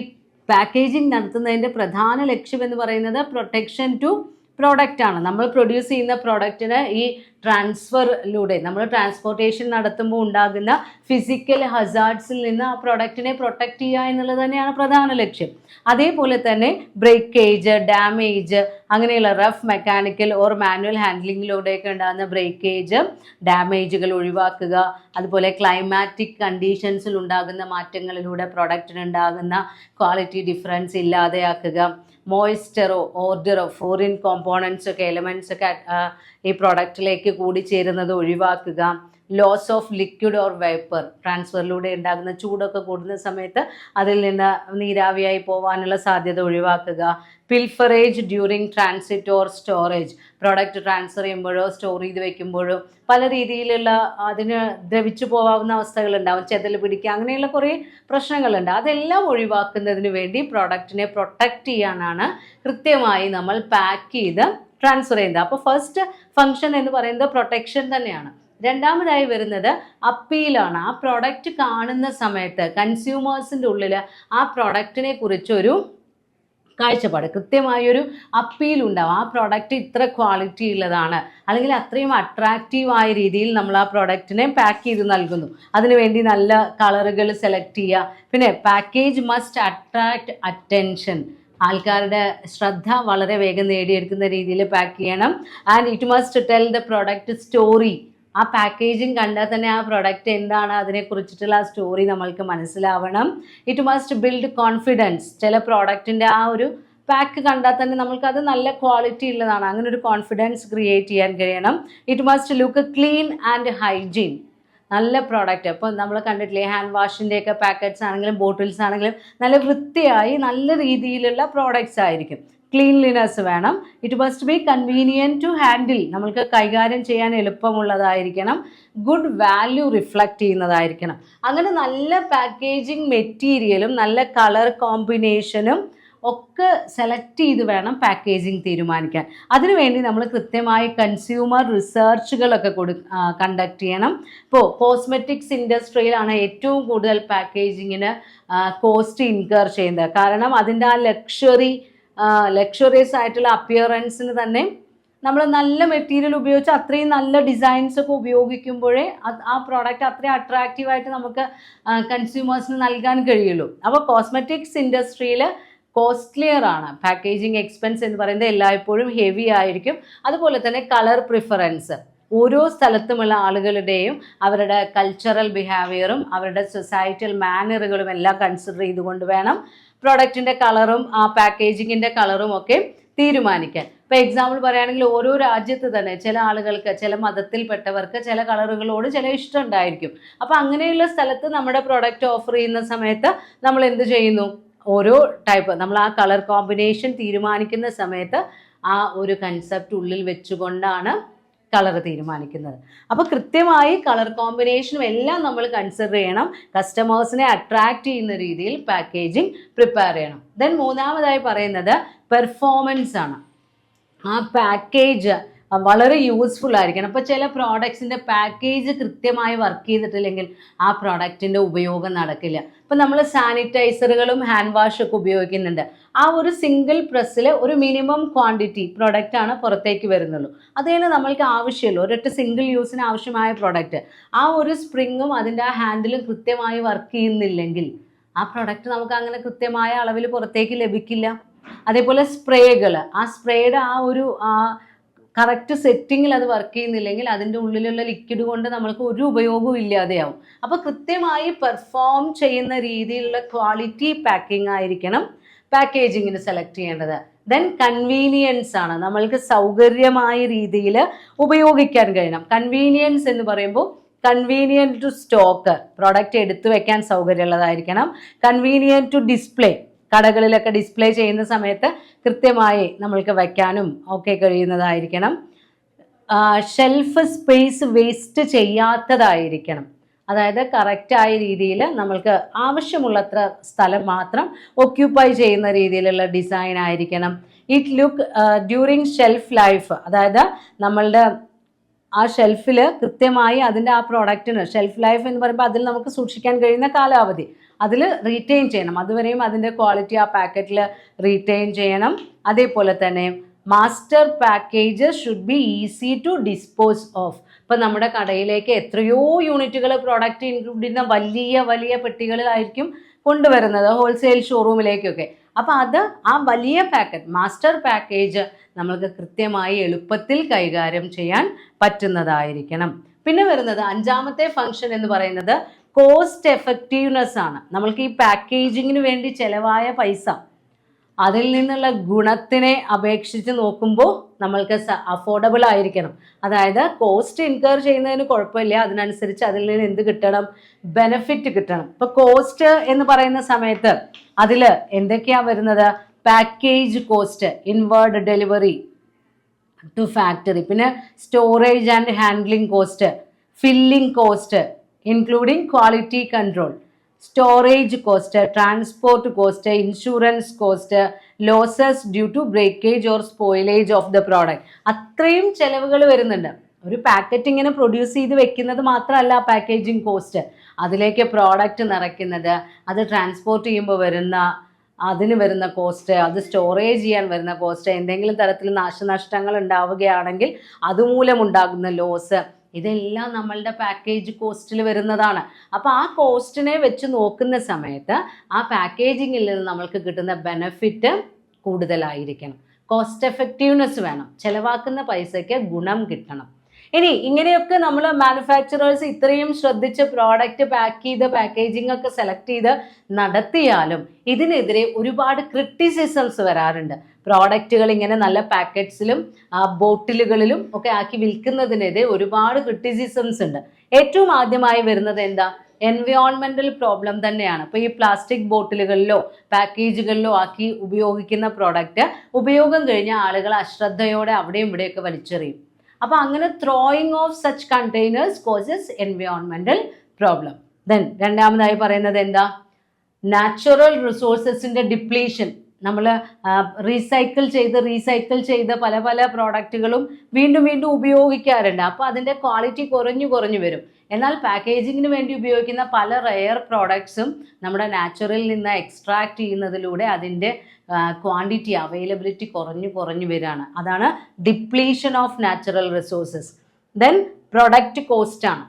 പാക്കേജിങ് നടത്തുന്നതിൻ്റെ പ്രധാന ലക്ഷ്യം എന്ന് പറയുന്നത് പ്രൊട്ടക്ഷൻ ടു പ്രോഡക്റ്റ് ആണ്. നമ്മൾ പ്രൊഡ്യൂസ് ചെയ്യുന്ന പ്രോഡക്റ്റിന് ഈ ട്രാൻസ്ഫറിലൂടെ നമ്മൾ ട്രാൻസ്പോർട്ടേഷൻ നടത്തുമ്പോൾ ഉണ്ടാകുന്ന ഫിസിക്കൽ ഹസാർഡ്സിൽ നിന്ന് ആ പ്രോഡക്റ്റിനെ പ്രൊട്ടക്റ്റ് ചെയ്യുക എന്നുള്ളത് തന്നെയാണ് പ്രധാന ലക്ഷ്യം. അതേപോലെ തന്നെ ബ്രേക്കേജ്, ഡാമേജ് അങ്ങനെയുള്ള റഫ് മെക്കാനിക്കൽ ഓർ മാനുവൽ ഹാൻഡ്ലിങ്ങിലൂടെയൊക്കെ ഉണ്ടാകുന്ന ബ്രേക്കേജ്, ഡാമേജുകൾ ഒഴിവാക്കുക. അതുപോലെ ക്ലൈമാറ്റിക് കണ്ടീഷൻസിൽ ഉണ്ടാകുന്ന മാറ്റങ്ങളിലൂടെ പ്രോഡക്റ്റിനുണ്ടാകുന്ന ക്വാളിറ്റി ഡിഫറൻസ് ഇല്ലാതെയാക്കുക. മോയ്സ്ചറോ ഓർഡറോ ഫോറിൻ കോമ്പോണൻസ് ഒക്കെ എലമെൻറ്റ്സ് ഒക്കെ ഈ പ്രോഡക്റ്റിലേക്ക് കൂടിച്ചേരുന്നത് ഒഴിവാക്കുക. Loss of liquid or vapour, ട്രാൻസ്ഫറിലൂടെ ഉണ്ടാകുന്ന ചൂടൊക്കെ കൂടുന്ന സമയത്ത് അതിൽ നിന്ന് നീരാവിയായി പോകാനുള്ള സാധ്യത ഒഴിവാക്കുക. പിൽഫറേജ് during transit or storage, product transfer ചെയ്യുമ്പോഴോ സ്റ്റോർ ചെയ്ത് വെക്കുമ്പോഴോ പല രീതിയിലുള്ള അതിന് ദ്രവിച്ചു പോകാവുന്ന അവസ്ഥകളുണ്ടാവും, ചെതൽ പിടിക്കുക, അങ്ങനെയുള്ള കുറേ പ്രശ്നങ്ങളുണ്ട്. അതെല്ലാം ഒഴിവാക്കുന്നതിന് വേണ്ടി പ്രോഡക്റ്റിനെ പ്രൊട്ടക്റ്റ് ചെയ്യാനാണ് കൃത്യമായി നമ്മൾ പാക്ക് ചെയ്ത് ട്രാൻസ്ഫർ ചെയ്യുന്നത്. അപ്പോൾ ഫസ്റ്റ് ഫങ്ഷൻ എന്ന് പറയുന്നത് പ്രൊട്ടക്ഷൻ തന്നെയാണ്. രണ്ടാമതായി വരുന്നത് അപ്പീലാണ്. ആ പ്രോഡക്റ്റ് കാണുന്ന സമയത്ത് കൺസ്യൂമേഴ്സിൻ്റെ ഉള്ളിൽ ആ പ്രോഡക്റ്റിനെ കുറിച്ചൊരു കാഴ്ചപ്പാട്, കൃത്യമായൊരു അപ്പീൽ ഉണ്ടാവും. ആ പ്രോഡക്റ്റ് ഇത്ര ക്വാളിറ്റി ഉള്ളതാണ്, അല്ലെങ്കിൽ അത്രയും അട്രാക്റ്റീവായ രീതിയിൽ നമ്മൾ ആ പ്രോഡക്റ്റിനെ പാക്ക് ചെയ്ത് നൽകുന്നു. അതിനുവേണ്ടി നല്ല കളറുകൾ സെലക്ട് ചെയ്യുക. പിന്നെ പാക്കേജ് മസ്റ്റ് അട്രാക്റ്റ് അറ്റൻഷൻ, ആൾക്കാരുടെ ശ്രദ്ധ വളരെ വേഗം നേടിയെടുക്കുന്ന രീതിയിൽ പാക്ക് ചെയ്യണം. And it must tell the product story. ആ പാക്കേജിങ് കണ്ടാൽ തന്നെ ആ പ്രൊഡക്റ്റ് എന്താണ് അതിനെക്കുറിച്ചിട്ടുള്ള ആ സ്റ്റോറി നമ്മൾക്ക് മനസ്സിലാവണം. It must build confidence. ചില പ്രോഡക്റ്റിൻ്റെ ആ ഒരു പാക്ക് കണ്ടാൽ തന്നെ നമ്മൾക്കത് നല്ല ക്വാളിറ്റി ഉള്ളതാണ്, അങ്ങനെ ഒരു കോൺഫിഡൻസ് ക്രിയേറ്റ് ചെയ്യാൻ കഴിയണം. It must look clean and hygiene. നല്ല പ്രോഡക്റ്റ്, അപ്പോൾ നമ്മൾ കണ്ടിട്ടില്ലേ ഹാൻഡ് വാഷിൻ്റെയൊക്കെ പാക്കറ്റ്സ് ആണെങ്കിലും ബോട്ടിൽസ് ആണെങ്കിലും നല്ല വൃത്തിയായി നല്ല രീതിയിലുള്ള പ്രോഡക്റ്റ്സ് ആയിരിക്കും. ക്ലീൻലിനെസ് വേണം. It must be convenient to handle, നമ്മൾക്ക് കൈകാര്യം ചെയ്യാൻ എളുപ്പമുള്ളതായിരിക്കണം. ഗുഡ് വാല്യൂ റിഫ്ലക്റ്റ് ചെയ്യുന്നതായിരിക്കണം. അങ്ങനെ നല്ല പാക്കേജിങ് മെറ്റീരിയലും നല്ല കളർ കോമ്പിനേഷനും ഒക്കെ സെലക്ട് ചെയ്ത് വേണം പാക്കേജിങ് തീരുമാനിക്കാൻ. അതിനുവേണ്ടി നമ്മൾ കൃത്യമായി കൺസ്യൂമർ റിസർച്ചുകളൊക്കെ കണ്ടക്ട് ചെയ്യണം. ഇപ്പോൾ കോസ്മെറ്റിക്സ് ഇൻഡസ്ട്രിയിലാണ് ഏറ്റവും കൂടുതൽ പാക്കേജിങ്ങിന് കോസ്റ്റ് ഇൻകർ ചെയ്യുന്നത്. കാരണം അതിൻ്റെ ആ ലക്ഷറിയസ് ആയിട്ടുള്ള അപ്പിയറൻസിന് തന്നെ നമ്മൾ നല്ല മെറ്റീരിയൽ ഉപയോഗിച്ച് അത്രയും നല്ല ഡിസൈൻസ് ഒക്കെ ഉപയോഗിക്കുമ്പോഴേ ആ പ്രോഡക്റ്റ് അത്രയും അട്രാക്റ്റീവായിട്ട് നമുക്ക് കൺസ്യൂമേഴ്സിന് നൽകാൻ കഴിയുള്ളൂ. അപ്പോൾ കോസ്മെറ്റിക്സ് ഇൻഡസ്ട്രിയിൽ കോസ്റ്റ്ലിയർ ആണ്. പാക്കേജിങ് എക്സ്പെൻസ് എന്ന് പറയുന്നത് എല്ലായ്പ്പോഴും ഹെവി ആയിരിക്കും. അതുപോലെ തന്നെ കളർ പ്രിഫറൻസ്, ഓരോ സ്ഥലത്തുമുള്ള ആളുകളുടെയും അവരുടെ കൾച്ചറൽ ബിഹേവിയറും അവരുടെ സൊസൈറ്റൽ മാനറുകളും എല്ലാം കൺസിഡർ ചെയ്തുകൊണ്ട് വേണം പ്രോഡക്റ്റിൻ്റെ കളറും ആ പാക്കേജിങ്ങിൻ്റെ കളറും ഒക്കെ തീരുമാനിക്കാൻ. ഇപ്പോൾ എക്സാമ്പിൾ പറയുകയാണെങ്കിൽ ഓരോ രാജ്യത്ത് തന്നെ ചില ആളുകൾക്ക്, ചില മതത്തിൽപ്പെട്ടവർക്ക് ചില കളറുകളോട് ചില ഇഷ്ടം ഉണ്ടായിരിക്കും. അപ്പോൾ അങ്ങനെയുള്ള സ്ഥലത്ത് നമ്മുടെ പ്രോഡക്റ്റ് ഓഫർ ചെയ്യുന്ന സമയത്ത് നമ്മൾ എന്ത് ചെയ്യുന്നു, ഓരോ ടൈപ്പ് നമ്മൾ ആ കളർ കോമ്പിനേഷൻ തീരുമാനിക്കുന്ന സമയത്ത് ആ ഒരു കൺസെപ്റ്റ് ഉള്ളിൽ വെച്ചുകൊണ്ടാണ് കളർ തീരുമാനിക്കുന്നത്. അപ്പോൾ കൃത്യമായി കളർ കോമ്പിനേഷനും എല്ലാം നമ്മൾ കൺസിഡർ ചെയ്യണം. കസ്റ്റമേഴ്സിനെ അട്രാക്റ്റ് ചെയ്യുന്ന രീതിയിൽ പാക്കേജിങ് പ്രിപ്പയർ ചെയ്യണം. ദെൻ മൂന്നാമതായി പറയുന്നത് പെർഫോമൻസ് ആണ്. ആ പാക്കേജ് വളരെ യൂസ്ഫുൾ ആയിരിക്കണം. അപ്പോൾ ചില പ്രോഡക്ട്സിൻ്റെ പാക്കേജ് കൃത്യമായി വർക്ക് ചെയ്തിട്ടില്ലെങ്കിൽ ആ പ്രോഡക്റ്റിൻ്റെ ഉപയോഗം നടക്കില്ല. ഇപ്പോൾ നമ്മൾ സാനിറ്റൈസറുകളും ഹാൻഡ് വാഷൊക്കെ ഉപയോഗിക്കുന്നുണ്ട്. ആ ഒരു സിംഗിൾ പ്രസ്സിൽ ഒരു മിനിമം ക്വാണ്ടിറ്റി പ്രൊഡക്റ്റാണ് പുറത്തേക്ക് വരുന്നുള്ളൂ. അതേപോലെ നമ്മൾക്ക് ആവശ്യമുള്ളൂ ഒരൊറ്റ സിംഗിൾ യൂസിന് ആവശ്യമായ പ്രോഡക്റ്റ്. ആ ഒരു സ്പ്രിങ്ങും അതിൻ്റെ ആ ഹാൻഡിലും കൃത്യമായി വർക്ക് ചെയ്യുന്നില്ലെങ്കിൽ ആ പ്രോഡക്റ്റ് നമുക്ക് അങ്ങനെ കൃത്യമായ അളവിൽ പുറത്തേക്ക് ലഭിക്കില്ല. അതേപോലെ സ്പ്രേകൾ, ആ സ്പ്രേയുടെ ആ ഒരു കറക്റ്റ് സെറ്റിങ്ങിൽ അത് വർക്ക് ചെയ്യുന്നില്ലെങ്കിൽ അതിൻ്റെ ഉള്ളിലുള്ള ലിക്വിഡ് കൊണ്ട് നമ്മൾക്ക് ഒരു ഉപയോഗവും ഇല്ലാതെയാവും. അപ്പോൾ കൃത്യമായി പെർഫോം ചെയ്യുന്ന രീതിയിലുള്ള ക്വാളിറ്റി പാക്കിംഗ് ആയിരിക്കണം പാക്കേജിങ്ങിന് സെലക്ട് ചെയ്യേണ്ടത്. ദെൻ കൺവീനിയൻസ് ആണ്, നമ്മൾക്ക് സൗകര്യമായ രീതിയിൽ ഉപയോഗിക്കാൻ കഴിയണം. കൺവീനിയൻസ് എന്ന് പറയുമ്പോൾ കൺവീനിയൻറ്റ് ടു സ്റ്റോക്ക്, പ്രോഡക്റ്റ് എടുത്തു വെക്കാൻ സൗകര്യമുള്ളതായിരിക്കണം. കൺവീനിയൻറ്റ് ടു ഡിസ്പ്ലേ, കടകളിലൊക്കെ ഡിസ്പ്ലേ ചെയ്യുന്ന സമയത്ത് കൃത്യമായി നമ്മൾക്ക് വയ്ക്കാനും ഒക്കെ കഴിയുന്നതായിരിക്കണം. ഷെൽഫ് സ്പേസ് വേസ്റ്റ് ചെയ്യാത്തതായിരിക്കണം. അതായത് കറക്റ്റായ രീതിയിൽ നമ്മൾക്ക് ആവശ്യമുള്ളത്ര സ്ഥലം മാത്രം ഒക്യുപ്പൈ ചെയ്യുന്ന രീതിയിലുള്ള ഡിസൈൻ ആയിരിക്കണം. It look during shelf life, അതായത് നമ്മളുടെ ആ ഷെൽഫിൽ കൃത്യമായി അതിൻ്റെ ആ പ്രോഡക്റ്റിന് ഷെൽഫ് ലൈഫ് എന്ന് പറയുമ്പോൾ അതിൽ നമുക്ക് സൂക്ഷിക്കാൻ കഴിയുന്ന കാലാവധി അതിൽ റീറ്റെയിൻ ചെയ്യണം. അതുവരെയും അതിൻ്റെ ക്വാളിറ്റി ആ പാക്കറ്റിൽ റീറ്റെയിൻ ചെയ്യണം. അതേപോലെ തന്നെ master package should be easy to dispose of. ഇപ്പം നമ്മുടെ കടയിലേക്ക് എത്രയോ യൂണിറ്റുകൾ പ്രോഡക്റ്റ് ഇൻക്ലൂഡ് ചെയ്യുന്ന വലിയ വലിയ പെട്ടികളിലായിരിക്കും കൊണ്ടുവരുന്നത്, ഹോൾസെയിൽ ഷോറൂമിലേക്കൊക്കെ. അപ്പോൾ അത് ആ വലിയ പാക്കറ്റ് മാസ്റ്റർ പാക്കേജ് നമ്മൾക്ക് കൃത്യമായി എളുപ്പത്തിൽ കൈകാര്യം ചെയ്യാൻ പറ്റുന്നതായിരിക്കണം. പിന്നെ വരുന്നത് അഞ്ചാമത്തെ ഫംഗ്ഷൻ എന്ന് പറയുന്നത് കോസ്റ്റ് എഫക്റ്റീവ്നെസ് ആണ്. നമ്മൾക്ക് ഈ പാക്കേജിങ്ങിന് വേണ്ടി ചിലവായ പൈസ അതിൽ നിന്നുള്ള ഗുണത്തിനെ അപേക്ഷിച്ച് നോക്കുമ്പോൾ നമ്മൾക്ക് അഫോർഡബിൾ ആയിരിക്കണം. അതായത് കോസ്റ്റ് ഇൻകർ ചെയ്യുന്നതിന് കുഴപ്പമില്ല, അതിനനുസരിച്ച് അതിൽ നിന്ന് എന്ത് കിട്ടണം, ബെനഫിറ്റ് കിട്ടണം. ഇപ്പോൾ കോസ്റ്റ് എന്ന് പറയുന്ന സമയത്ത് അതിൽ എന്തൊക്കെയാണ് വരുന്നത്, package cost, inward delivery to factory, പിന്നെ storage and handling cost, filling cost including quality control, storage cost, transport cost, insurance cost, losses due to breakage or spoilage of the product. അത്രയും ചിലവുകൾ വരുന്നുണ്ട്. ഒരു പാക്കറ്റ് ഇങ്ങനെ produce ചെയ്ത് വെക്കുന്നത് മാത്രമല്ല packaging cost, അതിലേക്ക് പ്രോഡക്റ്റ് നിറയ്ക്കുന്നത്, അത് ട്രാൻസ്പോർട്ട് ചെയ്യുമ്പോൾ വരുന്ന അതിന് വരുന്ന കോസ്റ്റ്, അത് സ്റ്റോറേജ് ചെയ്യാൻ വരുന്ന കോസ്റ്റ്, എന്തെങ്കിലും തരത്തിൽ നാശനഷ്ടങ്ങൾ ഉണ്ടാവുകയാണെങ്കിൽ അതുമൂലം ഉണ്ടാകുന്ന ലോസ്, ഇതെല്ലാം നമ്മളുടെ പാക്കേജ് കോസ്റ്റിൽ വരുന്നതാണ്. അപ്പോൾ ആ കോസ്റ്റിനെ വെച്ച് നോക്കുന്ന സമയത്ത് ആ പാക്കേജിങ്ങിൽ നിന്ന് നമ്മൾക്ക് കിട്ടുന്ന ബെനഫിറ്റ് കൂടുതലായിരിക്കണം. കോസ്റ്റ് എഫക്റ്റീവ്നെസ് വേണം, ചിലവാക്കുന്ന പൈസയ്ക്ക് ഗുണം കിട്ടണം. ഇനി ഇങ്ങനെയൊക്കെ നമ്മൾ മാനുഫാക്ചറേഴ്സ് ഇത്രയും ശ്രദ്ധിച്ച് പ്രോഡക്റ്റ് പാക്ക് ചെയ്ത് പാക്കേജിംഗ് ഒക്കെ സെലക്ട് ചെയ്ത് നടത്തിയാലും ഇതിനെതിരെ ഒരുപാട് ക്രിറ്റിസിസംസ് വരാറുണ്ട്. പ്രോഡക്റ്റുകൾ ഇങ്ങനെ നല്ല പാക്കറ്റ്സിലും ബോട്ടിലുകളിലും ഒക്കെ ആക്കി വിൽക്കുന്നതിനെതിരെ ഒരുപാട് ക്രിറ്റിസിസംസ് ഉണ്ട്. ഏറ്റവും ആദ്യമായി വരുന്നത് എന്താ? എൻവയോൺമെന്റൽ പ്രോബ്ലം തന്നെയാണ്. ഇപ്പോൾ ഈ പ്ലാസ്റ്റിക് ബോട്ടിലുകളിലോ പാക്കേജുകളിലോ ആക്കി ഉപയോഗിക്കുന്ന പ്രോഡക്റ്റ് ഉപയോഗം കഴിഞ്ഞ ആളുകൾ അശ്രദ്ധയോടെ അവിടെയും ഇവിടെയൊക്കെ വലിച്ചെറിയും. അപ്പോൾ അങ്ങനെ throwing of such containers causes എൻവയോൺമെന്റൽ പ്രോബ്ലം. ദെൻ രണ്ടാമതായി പറയുന്നത് എന്താ? നാച്ചുറൽ റിസോഴ്സസിന്റെ ഡിപ്ലീഷൻ. നമ്മൾ റീസൈക്കിൾ ചെയ്ത് പല പല പ്രോഡക്റ്റുകളും വീണ്ടും വീണ്ടും ഉപയോഗിക്കാറുണ്ട്. അപ്പോൾ അതിൻ്റെ ക്വാളിറ്റി കുറഞ്ഞു വരും. എന്നാൽ പാക്കേജിങ്ങിന് വേണ്ടി ഉപയോഗിക്കുന്ന പല റെയർ പ്രോഡക്ട്സും നമ്മുടെ നാച്ചുറലിൽ നിന്ന് എക്സ്ട്രാക്ട് ചെയ്യുന്നതിലൂടെ അതിൻ്റെ ക്വാണ്ടിറ്റി അവൈലബിലിറ്റി കുറഞ്ഞു വരികയാണ്. അതാണ് depletion of natural resources. Then product കോസ്റ്റാണ്.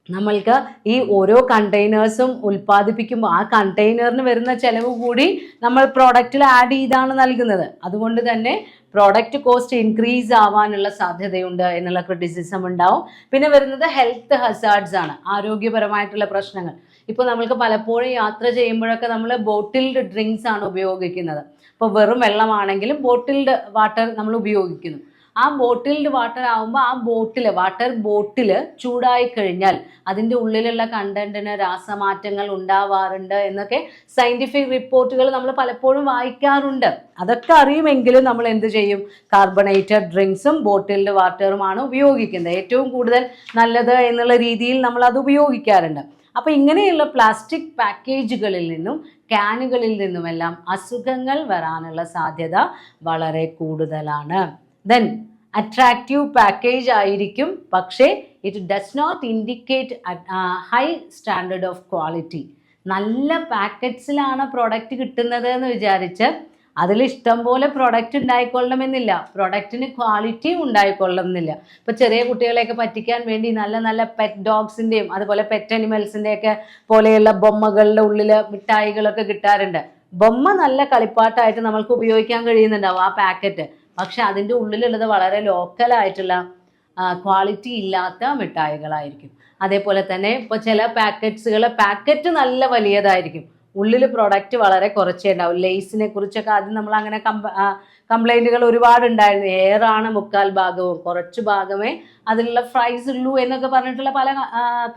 നമ്മൾക്ക് ഈ ഓരോ കണ്ടെയ്നേഴ്സും ഉൽപ്പാദിപ്പിക്കുമ്പോൾ ആ കണ്ടെയ്നറിന് വരുന്ന ചിലവ് കൂടി നമ്മൾ പ്രോഡക്റ്റിൽ ആഡ് ചെയ്താണ് നൽകുന്നത്. അതുകൊണ്ട് തന്നെ പ്രോഡക്റ്റ് കോസ്റ്റ് ഇൻക്രീസ് ആവാനുള്ള സാധ്യതയുണ്ട് എന്നുള്ള ക്രിറ്റിസിസം ഉണ്ടാവും. പിന്നെ വരുന്നത് ഹെൽത്ത് ഹസാർഡ്സ് ആണ്, ആരോഗ്യപരമായിട്ടുള്ള പ്രശ്നങ്ങൾ. ഇപ്പോൾ നമ്മൾക്ക് പലപ്പോഴും യാത്ര ചെയ്യുമ്പോഴൊക്കെ നമ്മൾ ബോട്ടിൽഡ് ഡ്രിങ്ക്സ് ആണ് ഉപയോഗിക്കുന്നത്. ഇപ്പോൾ വെറും വെള്ളമാണെങ്കിലും ബോട്ടിൽഡ് വാട്ടർ നമ്മൾ ഉപയോഗിക്കുന്നു. ആ ബോട്ടിൽഡ് വാട്ടർ ആകുമ്പോൾ ആ വാട്ടർ ബോട്ടിൽ ചൂടായി കഴിഞ്ഞാൽ അതിൻ്റെ ഉള്ളിലുള്ള കണ്ടന്റിന് രാസമാറ്റങ്ങൾ ഉണ്ടാവാറുണ്ട് എന്നൊക്കെ സയൻറ്റിഫിക് റിപ്പോർട്ടുകൾ നമ്മൾ പലപ്പോഴും വായിക്കാറുണ്ട്. അതൊക്കെ അറിയുമെങ്കിലും നമ്മൾ എന്ത് ചെയ്യും? കാർബണേറ്റഡ് ഡ്രിങ്ക്സും ബോട്ടിൽഡ് വാട്ടറുമാണ് ഉപയോഗിക്കുന്നത്. ഏറ്റവും കൂടുതൽ നല്ലത് എന്നുള്ള രീതിയിൽ നമ്മൾ അത് ഉപയോഗിക്കാറുണ്ട്. അപ്പോൾ ഇങ്ങനെയുള്ള പ്ലാസ്റ്റിക് പാക്കേജുകളിൽ നിന്നും ക്യാനുകളിൽ നിന്നുമെല്ലാം അസുഖങ്ങൾ വരാനുള്ള സാധ്യത വളരെ കൂടുതലാണ്. ദെൻ അട്രാക്റ്റീവ് പാക്കേജ് ആയിരിക്കും, പക്ഷേ it does not indicate high standard of quality. നല്ല പാക്കറ്റ്സിലാണ് പ്രോഡക്റ്റ് കിട്ടുന്നത് എന്ന് വിചാരിച്ച് അതിൽ ഇഷ്ടം പോലെ പ്രൊഡക്റ്റ് ഉണ്ടായിക്കൊള്ളണമെന്നില്ല, പ്രൊഡക്റ്റിന് ക്വാളിറ്റിയും ഉണ്ടായിക്കൊള്ളണമെന്നില്ല. ഇപ്പോൾ ചെറിയ കുട്ടികളെയൊക്കെ പറ്റിക്കാൻ വേണ്ടി നല്ല നല്ല പെറ്റ് ഡോഗ്സിൻ്റെയും അതുപോലെ പെറ്റ് അനിമൽസിൻ്റെയൊക്കെ പോലെയുള്ള ബൊമ്മകളുടെ ഉള്ളിൽ മിഠായികളൊക്കെ കിട്ടാറുണ്ട്. ബൊമ്മ നല്ല കളിപ്പാട്ടമായിട്ട് നമ്മൾക്ക് ഉപയോഗിക്കാൻ കഴിയുന്നുണ്ടാവും ആ പാക്കറ്റ്. പക്ഷെ അതിൻ്റെ ഉള്ളിലുള്ളത് വളരെ ലോക്കലായിട്ടുള്ള ക്വാളിറ്റി ഇല്ലാത്ത മിഠായികളായിരിക്കും. അതേപോലെ തന്നെ ഇപ്പോൾ ചില പാക്കറ്റ് നല്ല വലിയതായിരിക്കും, ഉള്ളിൽ പ്രോഡക്റ്റ് വളരെ കുറച്ചേ ഉണ്ടാവും. ലേസിനെ കുറിച്ചൊക്കെ ആദ്യം നമ്മൾ അങ്ങനെ കംപ്ലൈൻറ്റുകൾ ഒരുപാടുണ്ടായിരുന്നു. എയറാണ് 3/4 ഭാഗവും, കുറച്ച് ഭാഗമേ അതിലുള്ള ഫ്രൈസ് ഉള്ളൂ എന്നൊക്കെ പറഞ്ഞിട്ടുള്ള പല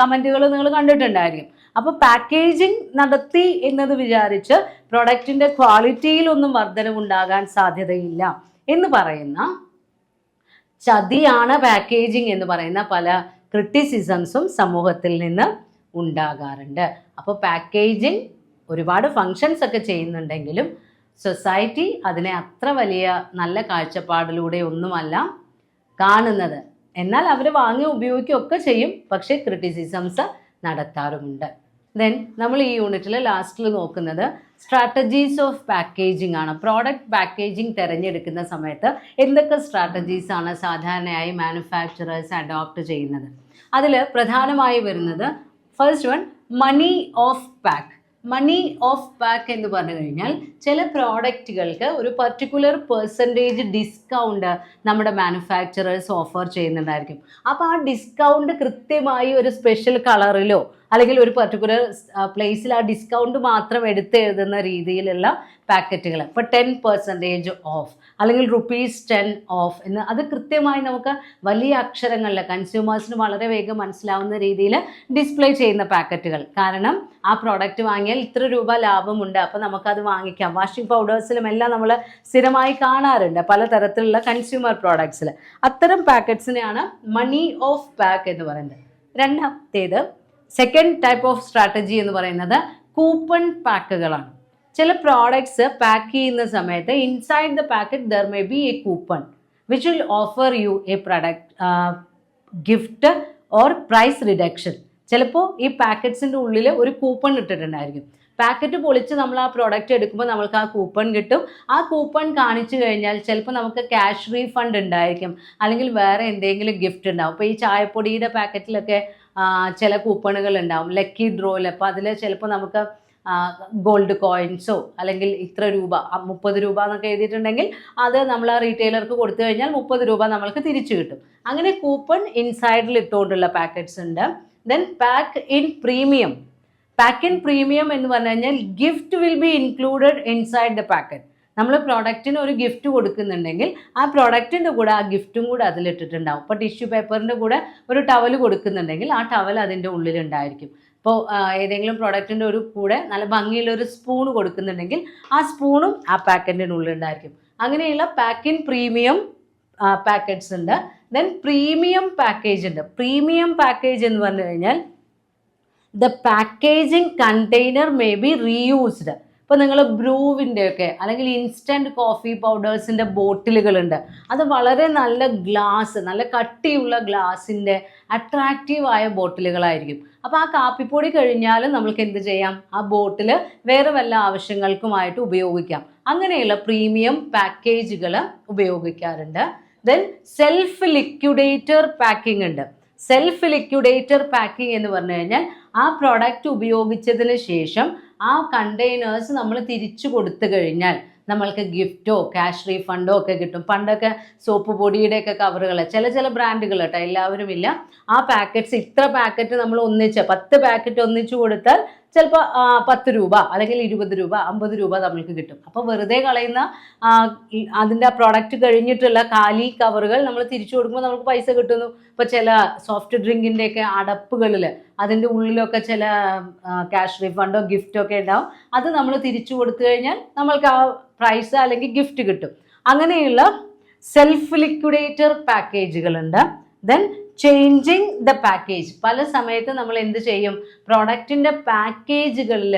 കമൻറ്റുകൾ നിങ്ങൾ കണ്ടിട്ടുണ്ടായിരിക്കും. അപ്പോൾ പാക്കേജിങ് നടത്തി എന്നത് വിചാരിച്ച് പ്രൊഡക്റ്റിൻ്റെ ക്വാളിറ്റിയിലൊന്നും വർധനവുണ്ടാകാൻ സാധ്യതയില്ല എന്ന് പറയുന്ന ചതിയാണ് പാക്കേജിങ് എന്ന് പറയുന്ന പല ക്രിറ്റിസിസംസും സമൂഹത്തിൽ നിന്ന് ഉണ്ടാകാറുണ്ട്. അപ്പോൾ പാക്കേജിങ് ഒരുപാട് ഫങ്ഷൻസ് ഒക്കെ ചെയ്യുന്നുണ്ടെങ്കിലും സൊസൈറ്റി അതിനെ അത്ര വലിയ നല്ല കാഴ്ചപ്പാടിലൂടെ ഒന്നുമല്ല കാണുന്നത്. എന്നാൽ അവർ വാങ്ങി ഉപയോഗിക്കുകയൊക്കെ ചെയ്യും, പക്ഷേ ക്രിറ്റിസിസംസ് നടത്താറുമുണ്ട്. ദെൻ നമ്മൾ ഈ യൂണിറ്റിൽ ലാസ്റ്റിൽ നോക്കുന്നത് സ്ട്രാറ്റജീസ് ഓഫ് പാക്കേജിംഗ് ആണ്. പ്രോഡക്റ്റ് പാക്കേജിംഗ് തിരഞ്ഞെടുക്കുന്ന സമയത്ത് എന്തൊക്കെ സ്ട്രാറ്റജീസ് ആണ് സാധാരണയായി മാനുഫാക്ചറേഴ്സ് അഡോപ്റ്റ് ചെയ്യുന്നത്? അതിൽ പ്രധാനമായി വരുന്നത് first one, money off pack. Money off pack എന്ന് പറഞ്ഞു കഴിഞ്ഞാൽ ചില പ്രോഡക്റ്റുകൾക്ക് ഒരു പർട്ടിക്കുലർ പെർസെൻറ്റേജ് ഡിസ്കൗണ്ട് നമ്മുടെ മാനുഫാക്ചറേഴ്സ് ഓഫർ ചെയ്യുന്നുണ്ടായിരിക്കും. അപ്പോൾ ആ ഡിസ്കൗണ്ട് കൃത്യമായി ഒരു സ്പെഷ്യൽ കളറിലോ അല്ലെങ്കിൽ ഒരു പർട്ടിക്കുലർ പ്ലേസിൽ ആ ഡിസ്കൗണ്ട് മാത്രം എടുത്തെഴുതുന്ന രീതിയിലുള്ള പാക്കറ്റുകൾ. ഇപ്പോൾ 10% ഓഫ് അല്ലെങ്കിൽ ₹10 ഓഫ് എന്ന് അത് കൃത്യമായി നമുക്ക് വലിയ അക്ഷരങ്ങളിൽ കൺസ്യൂമേഴ്സിന് വളരെ വേഗം മനസ്സിലാവുന്ന രീതിയിൽ ഡിസ്പ്ലേ ചെയ്യുന്ന പാക്കറ്റുകൾ. കാരണം ആ പ്രോഡക്റ്റ് വാങ്ങിയാൽ ഇത്ര രൂപ ലാഭമുണ്ട്, അപ്പോൾ നമുക്കത് വാങ്ങിക്കാം. വാഷിംഗ് പൗഡേഴ്സിലും എല്ലാം നമ്മൾ സ്ഥിരമായി കാണാറുണ്ട് പലതരത്തിലുള്ള കൺസ്യൂമർ പ്രോഡക്ട്സിൽ. അത്തരം പാക്കറ്റ്സിനെയാണ് മണി ഓഫ് പാക്ക് എന്ന് പറയുന്നത്. രണ്ടാമത്തേത്, സെക്കൻഡ് ടൈപ്പ് ഓഫ് സ്ട്രാറ്റജി എന്ന് പറയുന്നത് കൂപ്പൺ പാക്കുകളാണ്. ചില പ്രോഡക്ട്സ് പാക്ക് ചെയ്യുന്ന സമയത്ത് inside the packet there may be a coupon which will offer you a product gift or price reduction. ചിലപ്പോൾ ഈ പാക്കറ്റ്സിൻ്റെ ഉള്ളിൽ ഒരു കൂപ്പൺ ഇട്ടിട്ടുണ്ടായിരിക്കും. പാക്കറ്റ് പൊളിച്ച് നമ്മൾ ആ പ്രോഡക്റ്റ് എടുക്കുമ്പോൾ നമ്മൾക്ക് ആ കൂപ്പൺ കിട്ടും. ആ കൂപ്പൺ കാണിച്ചു കഴിഞ്ഞാൽ ചിലപ്പോൾ നമുക്ക് ക്യാഷ് റീഫണ്ട് ഉണ്ടായിരിക്കും, അല്ലെങ്കിൽ വേറെ എന്തെങ്കിലും ഗിഫ്റ്റ് ഉണ്ടാവും. ഇപ്പോൾ ഈ ചായപ്പൊടിയുടെ പാക്കറ്റിലൊക്കെ ചില കൂപ്പണുകൾ ഉണ്ടാവും, ലക്കി ഡ്രോയിൽ. അപ്പോൾ അതിൽ ചിലപ്പോൾ നമുക്ക് ഗോൾഡ് കോയിൻസോ അല്ലെങ്കിൽ ഇത്ര രൂപ 30 രൂപ എന്നൊക്കെ എഴുതിയിട്ടുണ്ടെങ്കിൽ അത് നമ്മൾ ആ റീറ്റെയിലർക്ക് കൊടുത്തു കഴിഞ്ഞാൽ 30 രൂപ നമ്മൾക്ക് തിരിച്ചു കിട്ടും. അങ്ങനെ കൂപ്പൺ ഇൻസൈഡിൽ ഇട്ടുകൊണ്ടുള്ള പാക്കറ്റ്സ് ഉണ്ട്. Then pack in premium. Pack in premium എന്ന് പറഞ്ഞു കഴിഞ്ഞാൽ gift will be included inside the packet. നമ്മൾ പ്രോഡക്റ്റിന് ഒരു ഗിഫ്റ്റ് കൊടുക്കുന്നുണ്ടെങ്കിൽ ആ പ്രോഡക്റ്റിൻ്റെ കൂടെ ആ ഗിഫ്റ്റും കൂടെ അതിലിട്ടിട്ടുണ്ടാവും. ഇപ്പോൾ ടിഷ്യൂ പേപ്പറിൻ്റെ കൂടെ ഒരു ടവൽ കൊടുക്കുന്നുണ്ടെങ്കിൽ ആ ടവൽ അതിൻ്റെ ഉള്ളിലുണ്ടായിരിക്കും. ഇപ്പോൾ ഏതെങ്കിലും പ്രോഡക്റ്റിൻ്റെ ഒരു കൂടെ നല്ല ഭംഗിയുള്ളൊരു സ്പൂൺ കൊടുക്കുന്നുണ്ടെങ്കിൽ ആ സ്പൂണും ആ പാക്കറ്റിൻ്റെ ഉള്ളിലുണ്ടായിരിക്കും. അങ്ങനെയുള്ള പാക്ക് ഇൻ പ്രീമിയം പാക്കറ്റ്സ് ഉണ്ട്. ദെൻ പ്രീമിയം പാക്കേജ് ഉണ്ട്. പ്രീമിയം പാക്കേജ് എന്ന് പറഞ്ഞു കഴിഞ്ഞാൽ the packaging container may be reused. ഇപ്പോൾ നിങ്ങൾ ബ്രൂവിൻ്റെ ഒക്കെ അല്ലെങ്കിൽ ഇൻസ്റ്റൻറ്റ് കോഫി പൗഡേഴ്സിൻ്റെ ബോട്ടിലുകളുണ്ട്, അത് വളരെ നല്ല ഗ്ലാസ്, നല്ല കട്ടിയുള്ള ഗ്ലാസിൻ്റെ അട്രാക്റ്റീവായ ബോട്ടിലുകളായിരിക്കും. അപ്പോൾ ആ കാപ്പിപ്പൊടി കഴിഞ്ഞാലും നമ്മൾക്ക് എന്ത് ചെയ്യാം, ആ ബോട്ടിൽ വേറെ വല്ല ആവശ്യങ്ങൾക്കുമായിട്ട് ഉപയോഗിക്കാം. അങ്ങനെയുള്ള പ്രീമിയം പാക്കേജുകൾ ഉപയോഗിക്കാറുണ്ട്. ദെൻ സെൽഫ് ലിക്വിഡേറ്റർ പാക്കിംഗ് ഉണ്ട്. സെൽഫ് ലിക്വിഡേറ്റർ പാക്കിംഗ് എന്ന് പറഞ്ഞു കഴിഞ്ഞാൽ ആ പ്രോഡക്റ്റ് ഉപയോഗിച്ചതിന് ശേഷം ആ കണ്ടെയ്നേഴ്സ് നമ്മൾ തിരിച്ചു കൊടുത്തു കഴിഞ്ഞാൽ നമ്മൾക്ക് ഗിഫ്റ്റോ ക്യാഷ് റീഫണ്ടോ ഒക്കെ കിട്ടും. പണ്ടൊക്കെ സോപ്പ് പൊടിയുടെയൊക്കെ കവറുകൾ, ചില ബ്രാൻഡുകൾ കേട്ടോ, എല്ലാവരും ഇല്ല, ആ പാക്കറ്റ്സ് ഇത്ര പാക്കറ്റ് നമ്മൾ 10 പാക്കറ്റ് ഒന്നിച്ചു കൊടുത്താൽ ചിലപ്പോൾ 10 രൂപ അല്ലെങ്കിൽ 20 രൂപ 50 രൂപ നമ്മൾക്ക് കിട്ടും. അപ്പോൾ വെറുതെ കളയുന്ന അതിൻ്റെ പ്രോഡക്റ്റ് കഴിഞ്ഞിട്ടുള്ള കാലി കവറുകൾ നമ്മൾ തിരിച്ചു കൊടുക്കുമ്പോൾ നമുക്ക് പൈസ കിട്ടുന്നു. ഇപ്പോൾ ചില സോഫ്റ്റ് ഡ്രിങ്കിൻ്റെയൊക്കെ അടപ്പുകളിൽ അതിൻ്റെ ഉള്ളിലൊക്കെ ചില ക്യാഷ് റീഫണ്ടോ ഗിഫ്റ്റോ ഒക്കെ ഉണ്ടാവും. അത് നമ്മൾ തിരിച്ചു കൊടുത്തു കഴിഞ്ഞാൽ നമ്മൾക്ക് ആ പ്രൈസ് അല്ലെങ്കിൽ ഗിഫ്റ്റ് കിട്ടും. അങ്ങനെയുള്ള സെൽഫ് ലിക്വിഡേറ്റർ പാക്കേജുകളുണ്ട്. Then changing the package. പല സമയത്ത് നമ്മൾ എന്ത് ചെയ്യും, പ്രോഡക്റ്റിൻ്റെ പാക്കേജുകളിൽ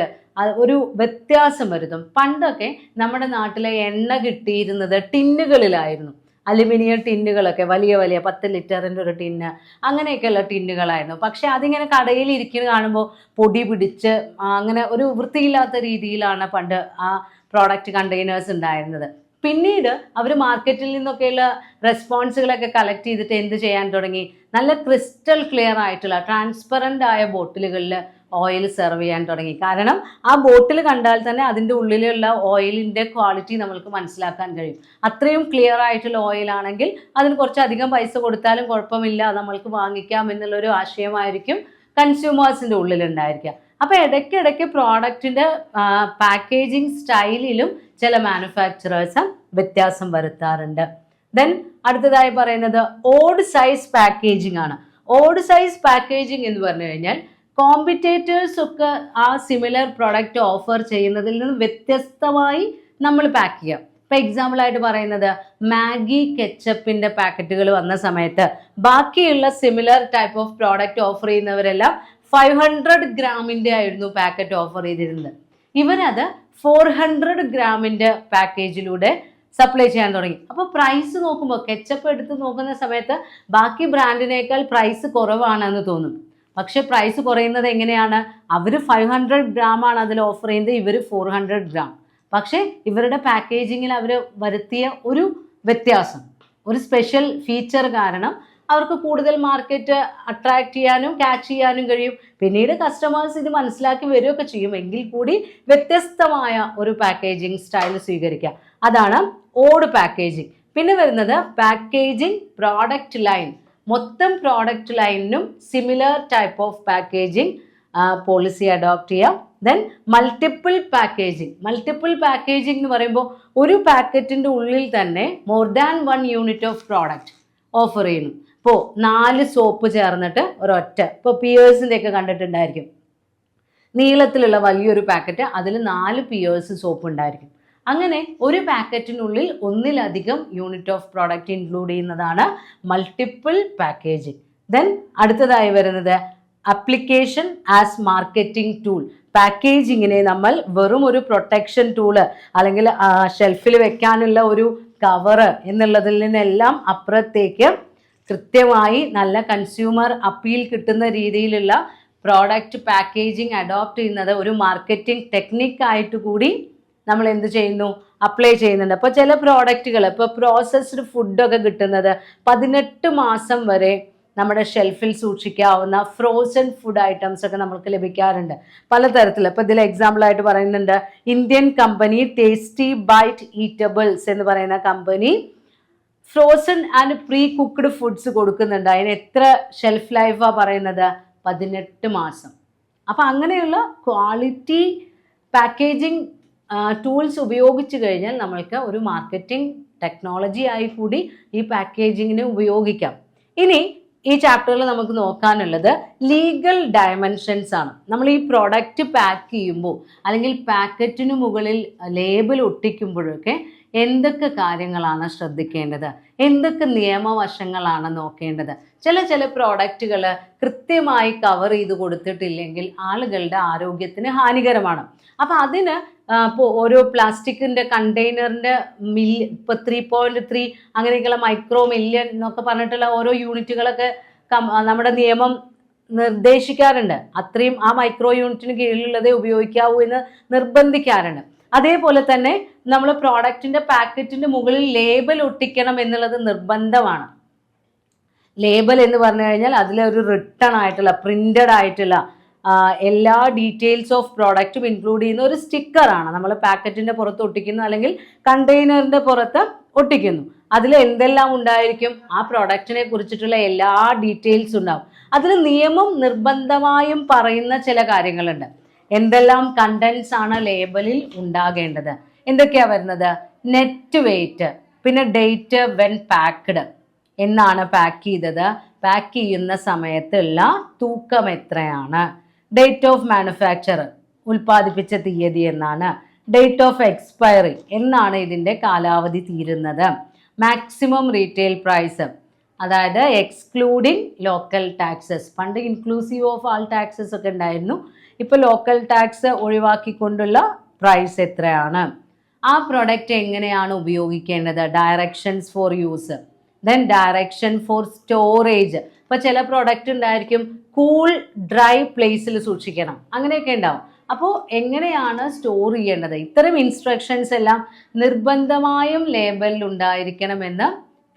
ഒരു വ്യത്യാസം വരുത്തും. പണ്ടൊക്കെ നമ്മുടെ നാട്ടിലെ എണ്ണ കിട്ടിയിരുന്നത് ടിന്നുകളിലായിരുന്നു. അലുമിനിയം ടിന്നുകളൊക്കെ വലിയ 10 ലിറ്ററിൻ്റെ ഒരു ടിന്ന്, അങ്ങനെയൊക്കെയുള്ള ടിന്നുകളായിരുന്നു. പക്ഷേ അതിങ്ങനെ കടയിൽ ഇരിക്കുന്നത് കാണുമ്പോൾ പൊടി പിടിച്ച് അങ്ങനെ ഒരു വൃത്തിയില്ലാത്ത രീതിയിലാണ് പണ്ട് ആ പ്രോഡക്റ്റ് കണ്ടെയ്നേഴ്സ് ഉണ്ടായിരുന്നത്. പിന്നീട് അവർ മാർക്കറ്റിൽ നിന്നൊക്കെയുള്ള റെസ്പോൺസുകളൊക്കെ കളക്ട് ചെയ്തിട്ട് എന്ത് ചെയ്യാൻ തുടങ്ങി, നല്ല ക്രിസ്റ്റൽ ക്ലിയർ ആയിട്ടുള്ള ട്രാൻസ്പെറൻ്റ് ആയ ബോട്ടിലുകളിൽ ഓയിൽ സെർവ് ചെയ്യാൻ തുടങ്ങി. കാരണം ആ ബോട്ടിൽ കണ്ടാൽ തന്നെ അതിൻ്റെ ഉള്ളിലുള്ള ഓയിലിൻ്റെ ക്വാളിറ്റി നമ്മൾക്ക് മനസ്സിലാക്കാൻ കഴിയും. അത്രയും ക്ലിയർ ആയിട്ടുള്ള ഓയിലാണെങ്കിൽ അതിന് കുറച്ചധികം പൈസ കൊടുത്താലും കുഴപ്പമില്ല, നമ്മൾക്ക് വാങ്ങിക്കാം എന്നുള്ളൊരു ആശയമായിരിക്കും കൺസ്യൂമേഴ്സിൻ്റെ ഉള്ളിലുണ്ടായിരിക്കുക. അപ്പോൾ ഇടയ്ക്കിടയ്ക്ക് പ്രോഡക്റ്റിൻ്റെ പാക്കേജിങ് സ്റ്റൈലിലും ചില മാനുഫാക്ചറേഴ്സ് വ്യത്യാസം വരുത്താറുണ്ട്. ദെൻ അടുത്തതായി പറയുന്നത് ഓഡ് സൈസ് പാക്കേജിംഗ് ആണ്. ഓഡ് സൈസ് പാക്കേജിംഗ് എന്ന് പറഞ്ഞു കഴിഞ്ഞാൽ കോമ്പറ്റേറ്റേഴ്സ് ഒക്കെ ആ സിമിലർ പ്രോഡക്റ്റ് ഓഫർ ചെയ്യുന്നതിൽ നിന്ന് വ്യത്യസ്തമായി നമ്മൾ പാക്ക് ചെയ്യാം. ഇപ്പോൾ എക്സാമ്പിളായിട്ട് പറയുന്നത് മാഗി കെച്ചപ്പിൻ്റെ പാക്കറ്റുകൾ വന്ന സമയത്ത് ബാക്കിയുള്ള similar type of product offer ചെയ്യുന്നവരെല്ലാം 500 ഗ്രാമിൻ്റെ ആയിരുന്നു പാക്കറ്റ് ഓഫർ ചെയ്തിരുന്നത്. ഇവരത് 400 ഗ്രാമിൻ്റെ പാക്കേജിലൂടെ സപ്ലൈ ചെയ്യാൻ തുടങ്ങി. അപ്പോൾ പ്രൈസ് നോക്കുമ്പോൾ കെച്ചപ്പ് എടുത്ത് നോക്കുന്ന സമയത്ത് ബാക്കി ബ്രാൻഡിനേക്കാൾ പ്രൈസ് കുറവാണെന്ന് തോന്നും. പക്ഷെ പ്രൈസ് കുറയുന്നത് എങ്ങനെയാണ്, അവർ 500 ഗ്രാമാണ് അതിൽ ഓഫർ ചെയ്യുന്നത്, ഇവർ 400 ഗ്രാം. പക്ഷേ ഇവരുടെ പാക്കേജിങ്ങിൽ അവർ വരുത്തിയ ഒരു വ്യത്യാസം, ഒരു സ്പെഷ്യൽ ഫീച്ചർ കാരണം അവർക്ക് കൂടുതൽ മാർക്കറ്റ് അട്രാക്റ്റ് ചെയ്യാനും ക്യാച്ച് ചെയ്യാനും കഴിയും. പിന്നീട് കസ്റ്റമേഴ്സ് ഇത് മനസ്സിലാക്കി വരികയൊക്കെ ചെയ്യും. എങ്കിൽ കൂടി വ്യത്യസ്തമായ ഒരു പാക്കേജിങ് സ്റ്റൈൽ സ്വീകരിക്കുക, അതാണ് ഓഡ് പാക്കേജിങ്. പിന്നെ വരുന്നത് പാക്കേജിങ് പ്രോഡക്റ്റ് ലൈൻ. മൊത്തം പ്രോഡക്റ്റ് ലൈനിനും similar type of packaging policy adopt ചെയ്യാം. Then multiple packaging. Multiple packaging എന്ന് പറയുമ്പോൾ ഒരു പാക്കറ്റിൻ്റെ ഉള്ളിൽ തന്നെ more than 1 unit of product offer ചെയ്യുന്നു. ഇപ്പോൾ 4 സോപ്പ് ചേർന്നിട്ട് ഒരൊറ്റ, ഇപ്പോൾ പിയേഴ്സിൻ്റെ ഒക്കെ കണ്ടിട്ടുണ്ടായിരിക്കും, നീളത്തിലുള്ള വലിയൊരു പാക്കറ്റ്, അതിൽ 4 പിയേഴ്സ് സോപ്പ് ഉണ്ടായിരിക്കും. അങ്ങനെ ഒരു പാക്കറ്റിനുള്ളിൽ ഒന്നിലധികം യൂണിറ്റ് ഓഫ് പ്രോഡക്റ്റ് ഇൻക്ലൂഡ് ചെയ്യുന്നതാണ് മൾട്ടിപ്പിൾ പാക്കേജിങ്. ദെൻ അടുത്തതായി വരുന്നത് അപ്ലിക്കേഷൻ ആസ് മാർക്കറ്റിംഗ് ടൂൾ. പാക്കേജിങ്ങിനെ നമ്മൾ വെറും ഒരു പ്രൊട്ടക്ഷൻ ടൂള് അല്ലെങ്കിൽ ഷെൽഫിൽ വെക്കാനുള്ള ഒരു കവറ് എന്നുള്ളതിൽ നിന്നെല്ലാം അപ്പുറത്തേക്ക് കൃത്യമായി നല്ല കൺസ്യൂമർ അപ്പീൽ കിട്ടുന്ന രീതിയിലുള്ള പ്രോഡക്റ്റ് പാക്കേജിങ് അഡോപ്റ്റ് ചെയ്യുന്നത് ഒരു മാർക്കറ്റിംഗ് ടെക്നിക്കായിട്ട് കൂടി നമ്മൾ എന്ത് ചെയ്യുന്നു, അപ്ലൈ ചെയ്യുന്നുണ്ട്. അപ്പോൾ ചില പ്രോഡക്റ്റുകൾ, ഇപ്പോൾ പ്രോസസ്ഡ് ഫുഡൊക്കെ കിട്ടുന്നത് 18 മാസം വരെ നമ്മുടെ ഷെൽഫിൽ സൂക്ഷിക്കാവുന്ന ഫ്രോസൺ ഫുഡ് ഐറ്റംസ് ഒക്കെ നമുക്ക് ലഭിക്കാറുണ്ട് പലതരത്തിൽ. ഇപ്പോൾ ഇതിൽ എക്സാമ്പിളായിട്ട് പറയുന്നുണ്ട്, Indian company Tasty Bite Eatables എന്ന് പറയുന്ന company frozen and pre cooked foods കൊടുക്കുന്നുണ്ട്. അതിന് എത്ര ഷെൽഫ് ലൈഫാണ് പറയുന്നത്? 18 മാസം. അപ്പം അങ്ങനെയുള്ള ക്വാളിറ്റി പാക്കേജിങ് ടൂൾസ് ഉപയോഗിച്ച് കഴിഞ്ഞാൽ നമ്മൾക്ക് ഒരു മാർക്കറ്റിംഗ് ടെക്നോളജി ആയി കൂടി ഈ പാക്കേജിങ്ങിനെ ഉപയോഗിക്കാം. ഇനി ഈ ചാപ്റ്ററിൽ നമുക്ക് നോക്കാനുള്ളത് ലീഗൽ ഡയമെൻഷൻസ് ആണ്. നമ്മൾ ഈ പ്രോഡക്റ്റ് പാക്ക് ചെയ്യുമ്പോൾ അല്ലെങ്കിൽ പാക്കറ്റിന് മുകളിൽ ലേബൽ ഒട്ടിക്കുമ്പോഴൊക്കെ എന്തൊക്കെ കാര്യങ്ങളാണ് ശ്രദ്ധിക്കേണ്ടത്, എന്തൊക്കെ നിയമവശങ്ങളാണ് നോക്കേണ്ടത്. ചില പ്രോഡക്റ്റുകൾ കൃത്യമായി കവർ ചെയ്ത് കൊടുത്തിട്ടില്ലെങ്കിൽ ആളുകളുടെ ആരോഗ്യത്തിന് ഹാനികരമാണ്. അപ്പം അതിന് ഇപ്പോൾ ഓരോ പ്ലാസ്റ്റിക്കിൻ്റെ കണ്ടെയ്നറിൻ്റെ ഇപ്പോൾ 3.3 അങ്ങനെയൊക്കെയുള്ള മൈക്രോ മില്യൺ എന്നൊക്കെ പറഞ്ഞിട്ടുള്ള ഓരോ യൂണിറ്റുകളൊക്കെ നമ്മുടെ നിയമം നിർദ്ദേശിക്കാറുണ്ട്. അത്രയും ആ മൈക്രോ യൂണിറ്റിന് കീഴിലുള്ളതേ ഉപയോഗിക്കാവൂ എന്ന് നിർബന്ധിക്കാറുണ്ട്. അതേപോലെ തന്നെ നമ്മൾ പ്രോഡക്റ്റിൻ്റെ പാക്കറ്റിൻ്റെ മുകളിൽ ലേബൽ ഒട്ടിക്കണം എന്നുള്ളത് നിർബന്ധമാണ്. ലേബൽ എന്ന് പറഞ്ഞു കഴിഞ്ഞാൽ അതിലൊരു റിട്ടൺ ആയിട്ടുള്ള പ്രിന്റഡ് ആയിട്ടുള്ള എല്ലാ ഡീറ്റെയിൽസ് ഓഫ് പ്രോഡക്റ്റും ഇൻക്ലൂഡ് ചെയ്യുന്ന ഒരു സ്റ്റിക്കറാണ് നമ്മൾ പാക്കറ്റിൻ്റെ പുറത്ത് ഒട്ടിക്കുന്നു അല്ലെങ്കിൽ കണ്ടെയ്നറിൻ്റെ പുറത്ത് ഒട്ടിക്കുന്നു. അതിൽ എന്തെല്ലാം ഉണ്ടായിരിക്കും? ആ പ്രോഡക്റ്റിനെ കുറിച്ചിട്ടുള്ള എല്ലാ ഡീറ്റെയിൽസ് ഉണ്ടാവും. അതിൽ നിയമം നിർബന്ധമായും പറയുന്ന ചില കാര്യങ്ങളുണ്ട്. എന്തെല്ലാം കണ്ടൻസ് ആണ് ലേബലിൽ ഉണ്ടാകേണ്ടത്, എന്തൊക്കെയാണ് വരുന്നത്? നെറ്റ് വെയിറ്റ്, പിന്നെ ഡേറ്റ് വെൻ പാക്ക്ഡ്, എന്നാണ് പാക്ക് ചെയ്തത്, പാക്ക് ചെയ്യുന്ന സമയത്തുള്ള തൂക്കം എത്രയാണ്, ഡേറ്റ് ഓഫ് മാനുഫാക്ചർ, ഉൽപ്പാദിപ്പിച്ച തീയതി എന്നാണ്, ഡേറ്റ് ഓഫ് എക്സ്പയറി, എന്നാണ് ഇതിൻ്റെ കാലാവധി തീരുന്നത്, മാക്സിമം റീറ്റെയിൽ പ്രൈസ്, അതായത് എക്സ്ക്ലൂഡിങ് ലോക്കൽ ടാക്സസ്. പണ്ട് ഇൻക്ലൂസീവ് ഓഫ് ആൾ ടാക്സസ് ഒക്കെ ഉണ്ടായിരുന്നു. ഇപ്പോൾ ലോക്കൽ ടാക്സ് ഒഴിവാക്കിക്കൊണ്ടുള്ള പ്രൈസ് എത്രയാണ്, ആ പ്രൊഡക്റ്റ് എങ്ങനെയാണ് ഉപയോഗിക്കേണ്ടത്, directions for use, then direction for storage. ഇപ്പോൾ ചില പ്രോഡക്റ്റ് ഉണ്ടായിരിക്കും കൂൾ ഡ്രൈ പ്ലേസിൽ സൂക്ഷിക്കണം, അങ്ങനെയൊക്കെ ഉണ്ടാവും. അപ്പോൾ എങ്ങനെയാണ് സ്റ്റോർ ചെയ്യേണ്ടത്, ഇത്തരം ഇൻസ്ട്രക്ഷൻസ് എല്ലാം നിർബന്ധമായും ലേബലിൽ ഉണ്ടായിരിക്കണമെന്ന്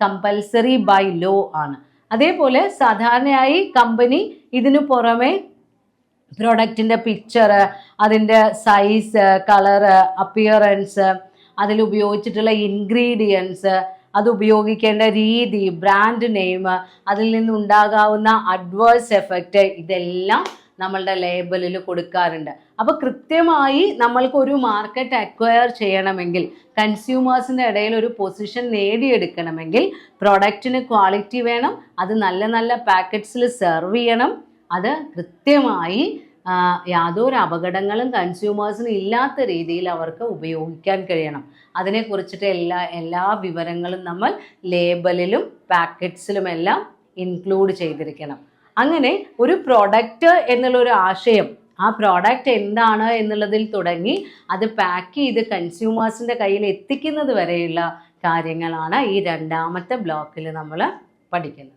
കമ്പൽസറി ബൈ ലോ ആണ്. അതേപോലെ സാധാരണയായി കമ്പനി ഇതിനു പുറമെ പ്രൊഡക്റ്റിൻ്റെ പിക്ചർ, അതിൻ്റെ സൈസ്, കളറ്, അപ്പിയറൻസ്, അതിൽ ഉപയോഗിച്ചിട്ടുള്ള ഇൻഗ്രീഡിയൻസ്, അത് ഉപയോഗിക്കേണ്ട രീതി, ബ്രാൻഡ് നെയിം, അതിൽ നിന്നുണ്ടാകാവുന്ന അഡ്വേഴ്സ് എഫക്റ്റ്, ഇതെല്ലാം നമ്മളുടെ ലേബലിൽ കൊടുക്കാറുണ്ട്. അപ്പോൾ കൃത്യമായി നമ്മൾക്ക് ഒരു മാർക്കറ്റ് അക്വയർ ചെയ്യണമെങ്കിൽ, കൺസ്യൂമേഴ്സിൻ്റെ ഇടയിൽ ഒരു പൊസിഷൻ നേടിയെടുക്കണമെങ്കിൽ പ്രൊഡക്റ്റിന് ക്വാളിറ്റി വേണം, അത് നല്ല നല്ല പാക്കറ്റ്സിൽ സെർവ് ചെയ്യണം, അത് കൃത്യമായി യാതൊരു അപകടങ്ങളും കൺസ്യൂമേഴ്സിന് ഇല്ലാത്ത രീതിയിൽ അവർക്ക് ഉപയോഗിക്കാൻ കഴിയണം. അതിനെക്കുറിച്ചിട്ട് എല്ലാ വിവരങ്ങളും നമ്മൾ ലേബലിലും പാക്കറ്റ്സിലുമെല്ലാം ഇൻക്ലൂഡ് ചെയ്തിരിക്കണം. അങ്ങനെ ഒരു പ്രോഡക്റ്റ് എന്നുള്ളൊരു ആശയം, ആ പ്രോഡക്റ്റ് എന്താണ് എന്നുള്ളതിൽ തുടങ്ങി അത് പാക്ക് ചെയ്ത് കൺസ്യൂമേഴ്സിൻ്റെ കയ്യിൽ എത്തിക്കുന്നത് വരെയുള്ള കാര്യങ്ങളാണ് ഈ രണ്ടാമത്തെ ബ്ലോക്കിൽ നമ്മൾ പഠിക്കുന്നത്.